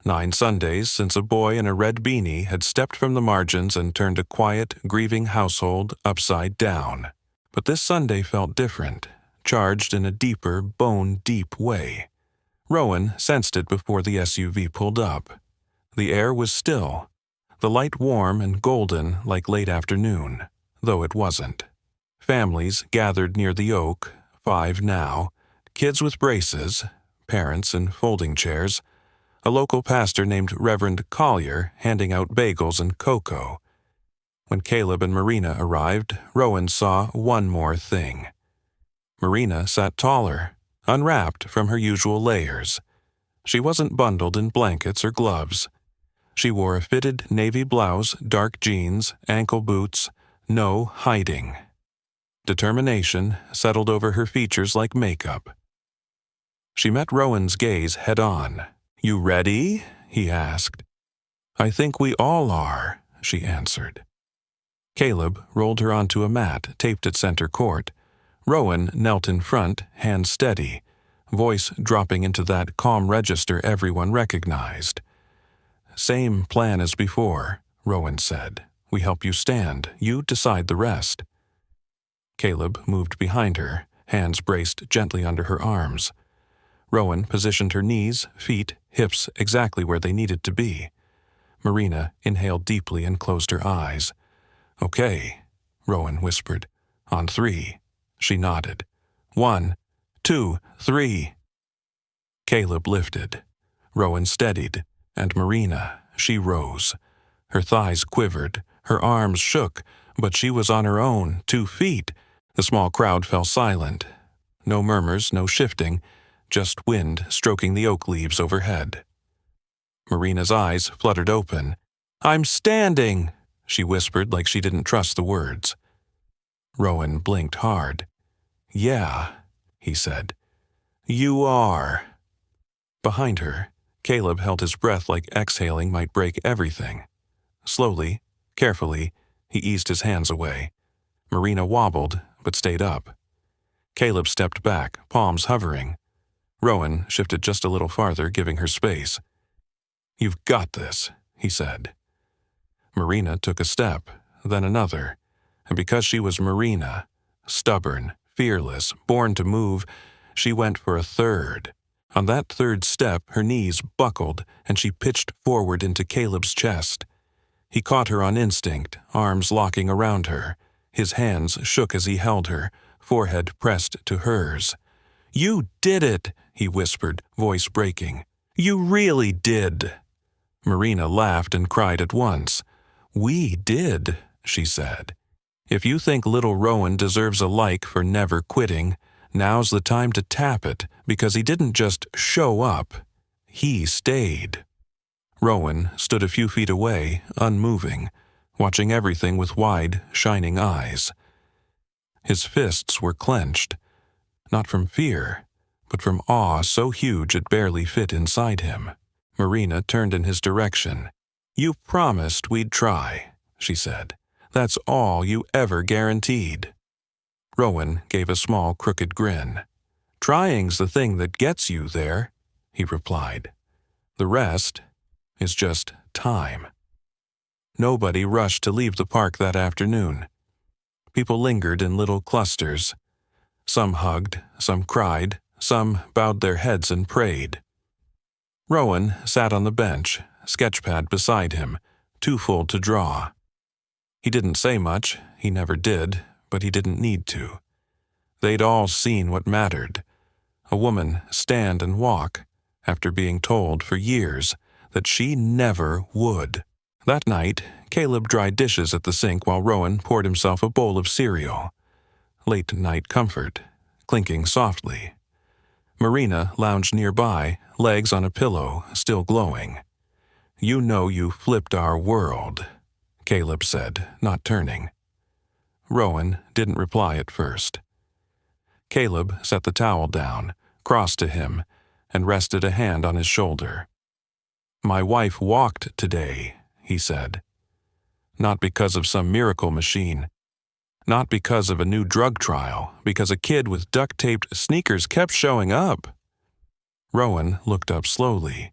9 Sundays since a boy in a red beanie had stepped from the margins and turned a quiet, grieving household upside down. But this Sunday felt different, charged in a deeper, bone-deep way. Rowan sensed it before the SUV pulled up. The air was still, the light warm and golden like late afternoon, though it wasn't. Families gathered near the oak, 5 now, kids with braces, parents in folding chairs, a local pastor named Reverend Collier handing out bagels and cocoa. When Caleb and Marina arrived, Rowan saw one more thing. Marina sat taller, unwrapped from her usual layers. She wasn't bundled in blankets or gloves. She wore a fitted navy blouse, dark jeans, ankle boots, no hiding. Determination settled over her features like makeup. She met Rowan's gaze head-on. "You ready?" he asked. "I think we all are," she answered. Caleb rolled her onto a mat taped at center court. Rowan knelt in front, hands steady, voice dropping into that calm register everyone recognized. "Same plan as before," Rowan said. "We help you stand. You decide the rest." Caleb moved behind her, hands braced gently under her arms. Rowan positioned her knees, feet, hips exactly where they needed to be. Marina inhaled deeply and closed her eyes. "Okay," Rowan whispered. "On 3. She nodded. 1, 2, 3. Caleb lifted. Rowan steadied, and Marina, she rose. Her thighs quivered, her arms shook, but she was on her own, 2 feet. The small crowd fell silent. No murmurs, no shifting, just wind stroking the oak leaves overhead. Marina's eyes fluttered open. "I'm standing," she whispered like she didn't trust the words. Rowan blinked hard. "Yeah," he said. "You are." Behind her, Caleb held his breath like exhaling might break everything. Slowly, carefully, he eased his hands away. Marina wobbled, but stayed up. Caleb stepped back, palms hovering. Rowan shifted just a little farther, giving her space. "You've got this," he said. Marina took a step, then another, and because she was Marina, stubborn, fearless, born to move, she went for a third. On that third step, her knees buckled, and she pitched forward into Caleb's chest. He caught her on instinct, arms locking around her. His hands shook as he held her, forehead pressed to hers. "You did it," he whispered, voice breaking. "You really did." Marina laughed and cried at once. "We did," she said. "If you think little Rowan deserves a like for never quitting, now's the time to tap it, because he didn't just show up. He stayed." Rowan stood a few feet away, unmoving, watching everything with wide, shining eyes. His fists were clenched, not from fear, but from awe so huge it barely fit inside him. Marina turned in his direction. "You promised we'd try," she said. "That's all you ever guaranteed." Rowan gave a small, crooked grin. "Trying's the thing that gets you there," he replied. The rest is just time. Nobody rushed to leave the park that afternoon. People lingered in little clusters. Some hugged, some cried, some bowed their heads and prayed. Rowan sat on the bench, sketchpad beside him, too full to draw. He didn't say much, he never did, but he didn't need to. They'd all seen what mattered. A woman stand and walk, after being told for years that she never would. That night, Caleb dried dishes at the sink while Rowan poured himself a bowl of cereal. Late-night comfort, clinking softly. Marina lounged nearby, legs on a pillow, still glowing. "You know you flipped our world," Caleb said, not turning. Rowan didn't reply at first. Caleb set the towel down, crossed to him, and rested a hand on his shoulder. "My wife walked today," he said. "Not because of some miracle machine. Not because of a new drug trial, because a kid with duct-taped sneakers kept showing up." Rowan looked up slowly.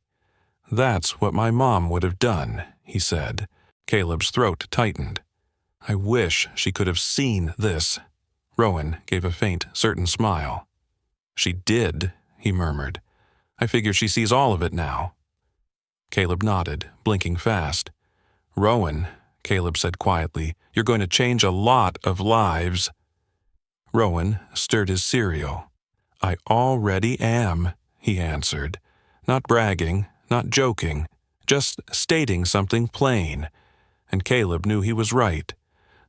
"That's what my mom would have done," he said. Caleb's throat tightened. "I wish she could have seen this." Rowan gave a faint, certain smile. "She did," he murmured. "I figure she sees all of it now." Caleb nodded, blinking fast. "Rowan," Caleb said quietly, "you're going to change a lot of lives." Rowan stirred his cereal. "I already am," he answered. Not bragging, not joking, just stating something plain. And Caleb knew he was right.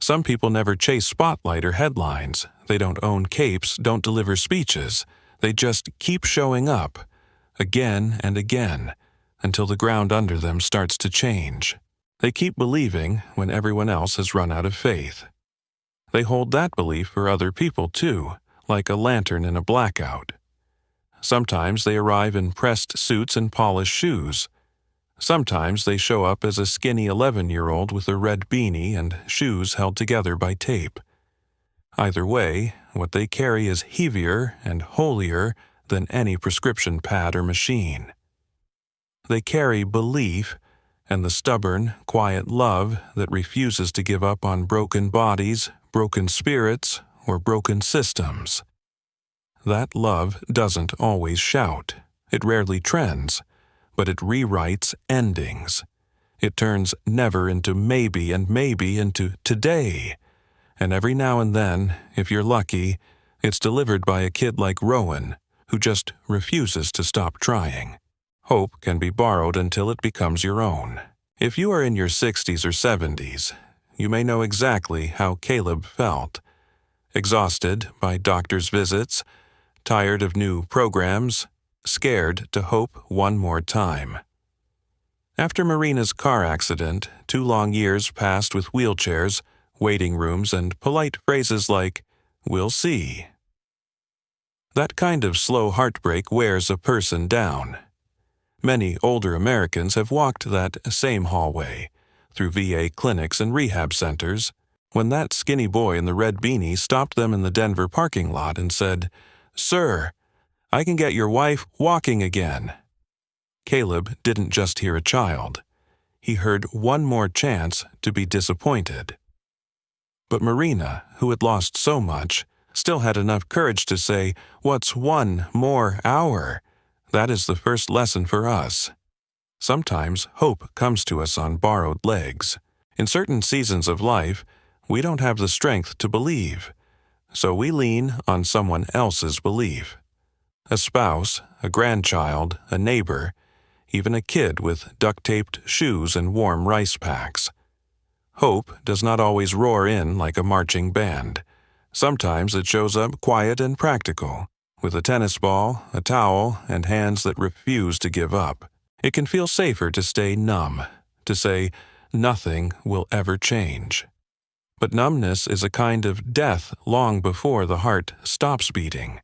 Some people never chase spotlight or headlines. They don't own capes, don't deliver speeches. They just keep showing up, again and again, until the ground under them starts to change. They keep believing when everyone else has run out of faith. They hold that belief for other people too, like a lantern in a blackout. Sometimes they arrive in pressed suits and polished shoes. Sometimes they show up as a skinny 11-year-old with a red beanie and shoes held together by tape. Either way, what they carry is heavier and holier than any prescription pad or machine. They carry belief and the stubborn, quiet love that refuses to give up on broken bodies, broken spirits, or broken systems. That love doesn't always shout. It rarely trends, but it rewrites endings. It turns never into maybe and maybe into today. And every now and then, if you're lucky, it's delivered by a kid like Rowan, who just refuses to stop trying. Hope can be borrowed until it becomes your own. If you are in your 60s or 70s, you may know exactly how Caleb felt. Exhausted by doctor's visits, tired of new programs, scared to hope one more time. After Marina's car accident, 2 long years passed with wheelchairs, waiting rooms, and polite phrases like, "We'll see." That kind of slow heartbreak wears a person down. Many older Americans have walked that same hallway, through VA clinics and rehab centers, when that skinny boy in the red beanie stopped them in the Denver parking lot and said, "Sir, I can get your wife walking again." Caleb didn't just hear a child. He heard one more chance to be disappointed. But Marina, who had lost so much, still had enough courage to say, "What's one more hour?" That is the first lesson for us. Sometimes hope comes to us on borrowed legs. In certain seasons of life, we don't have the strength to believe, so we lean on someone else's belief. A spouse, a grandchild, a neighbor, even a kid with duct-taped shoes and warm rice packs. Hope does not always roar in like a marching band. Sometimes it shows up quiet and practical, with a tennis ball, a towel, and hands that refuse to give up. It can feel safer to stay numb, to say, "Nothing will ever change." But numbness is a kind of death long before the heart stops beating.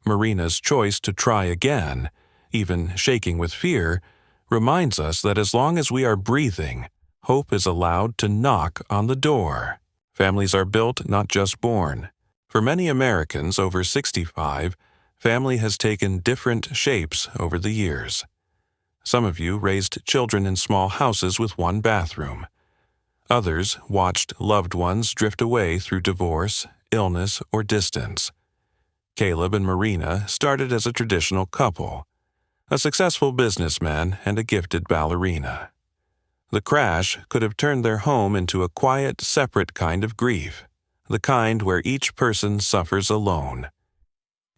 Marina's choice to try again, even shaking with fear, reminds us that as long as we are breathing, hope is allowed to knock on the door. Families are built, not just born. For many Americans over 65, family has taken different shapes over the years. Some of you raised children in small houses with one bathroom. Others watched loved ones drift away through divorce, illness, or distance. Caleb and Marina started as a traditional couple, a successful businessman and a gifted ballerina. The crash could have turned their home into a quiet, separate kind of grief, the kind where each person suffers alone.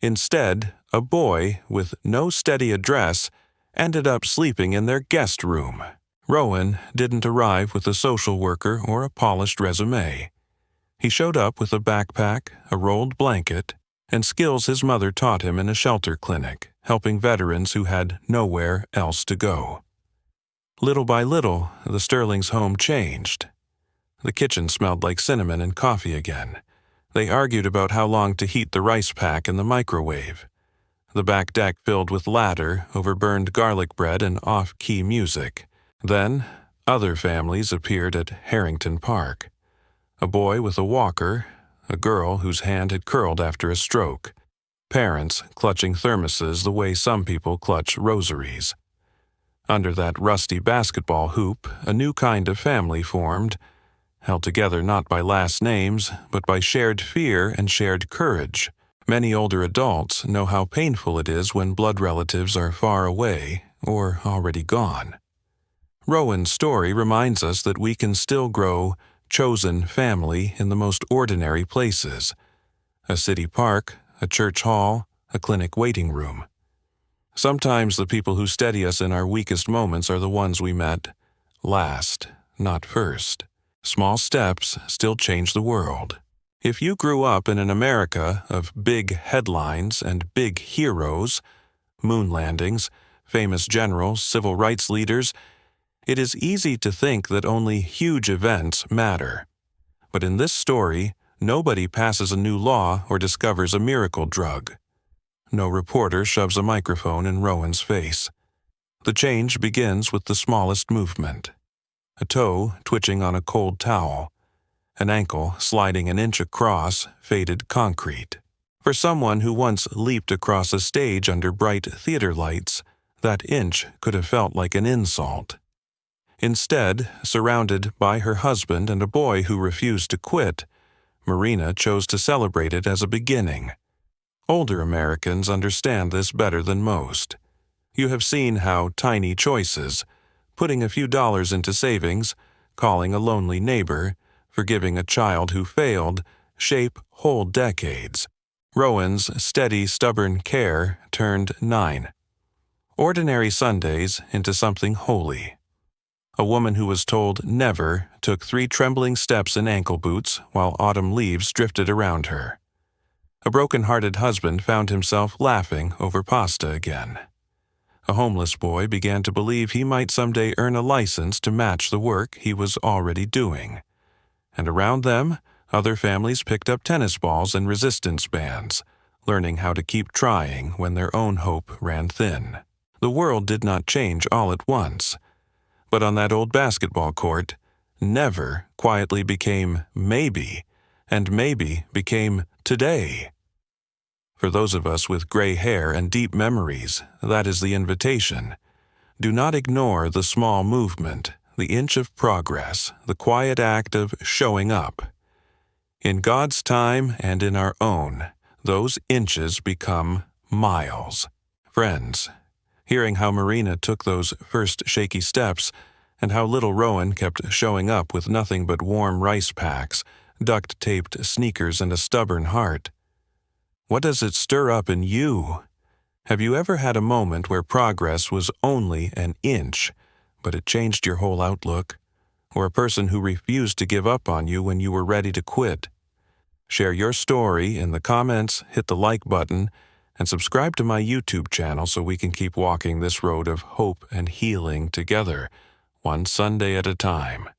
Instead, a boy with no steady address ended up sleeping in their guest room. Rowan didn't arrive with a social worker or a polished resume. He showed up with a backpack, a rolled blanket, and skills his mother taught him in a shelter clinic, helping veterans who had nowhere else to go. Little by little, the Sterlings' home changed. The kitchen smelled like cinnamon and coffee again. They argued about how long to heat the rice pack in the microwave. The back deck filled with ladder over burned garlic bread and off-key music. Then, other families appeared at Harrington Park. A boy with a walker, a girl whose hand had curled after a stroke, parents clutching thermoses the way some people clutch rosaries. Under that rusty basketball hoop, a new kind of family formed, held together not by last names, but by shared fear and shared courage. Many older adults know how painful it is when blood relatives are far away or already gone. Rowan's story reminds us that we can still grow chosen family in the most ordinary places: a city park, a church hall, a clinic waiting room. Sometimes the people who steady us in our weakest moments are the ones we met last, not first. Small steps still change the world. If you grew up in an America of big headlines and big heroes, moon landings, famous generals, civil rights leaders, it is easy to think that only huge events matter. But in this story, nobody passes a new law or discovers a miracle drug. No reporter shoves a microphone in Rowan's face. The change begins with the smallest movement: a toe twitching on a cold towel, an ankle sliding an inch across faded concrete. For someone who once leaped across a stage under bright theater lights, that inch could have felt like an insult. Instead, surrounded by her husband and a boy who refused to quit, Marina chose to celebrate it as a beginning. Older Americans understand this better than most. You have seen how tiny choices, putting a few dollars into savings, calling a lonely neighbor, forgiving a child who failed, shape whole decades. Rowan's steady, stubborn care turned 9 ordinary Sundays into something holy. A woman who was told never took 3 trembling steps in ankle boots while autumn leaves drifted around her. A broken-hearted husband found himself laughing over pasta again. A homeless boy began to believe he might someday earn a license to match the work he was already doing. And around them, other families picked up tennis balls and resistance bands, learning how to keep trying when their own hope ran thin. The world did not change all at once, but on that old basketball court, never quietly became maybe, and maybe became today. For those of us with gray hair and deep memories, that is the invitation. Do not ignore the small movement, the inch of progress, the quiet act of showing up. In God's time and in our own, those inches become miles. Friends, hearing how Marina took those first shaky steps and how little Rowan kept showing up with nothing but warm rice packs, duct-taped sneakers, and a stubborn heart, what does it stir up in you? Have you ever had a moment where progress was only an inch, but it changed your whole outlook? Or a person who refused to give up on you when you were ready to quit? Share your story in the comments, hit the like button, and subscribe to my YouTube channel so we can keep walking this road of hope and healing together, one Sunday at a time.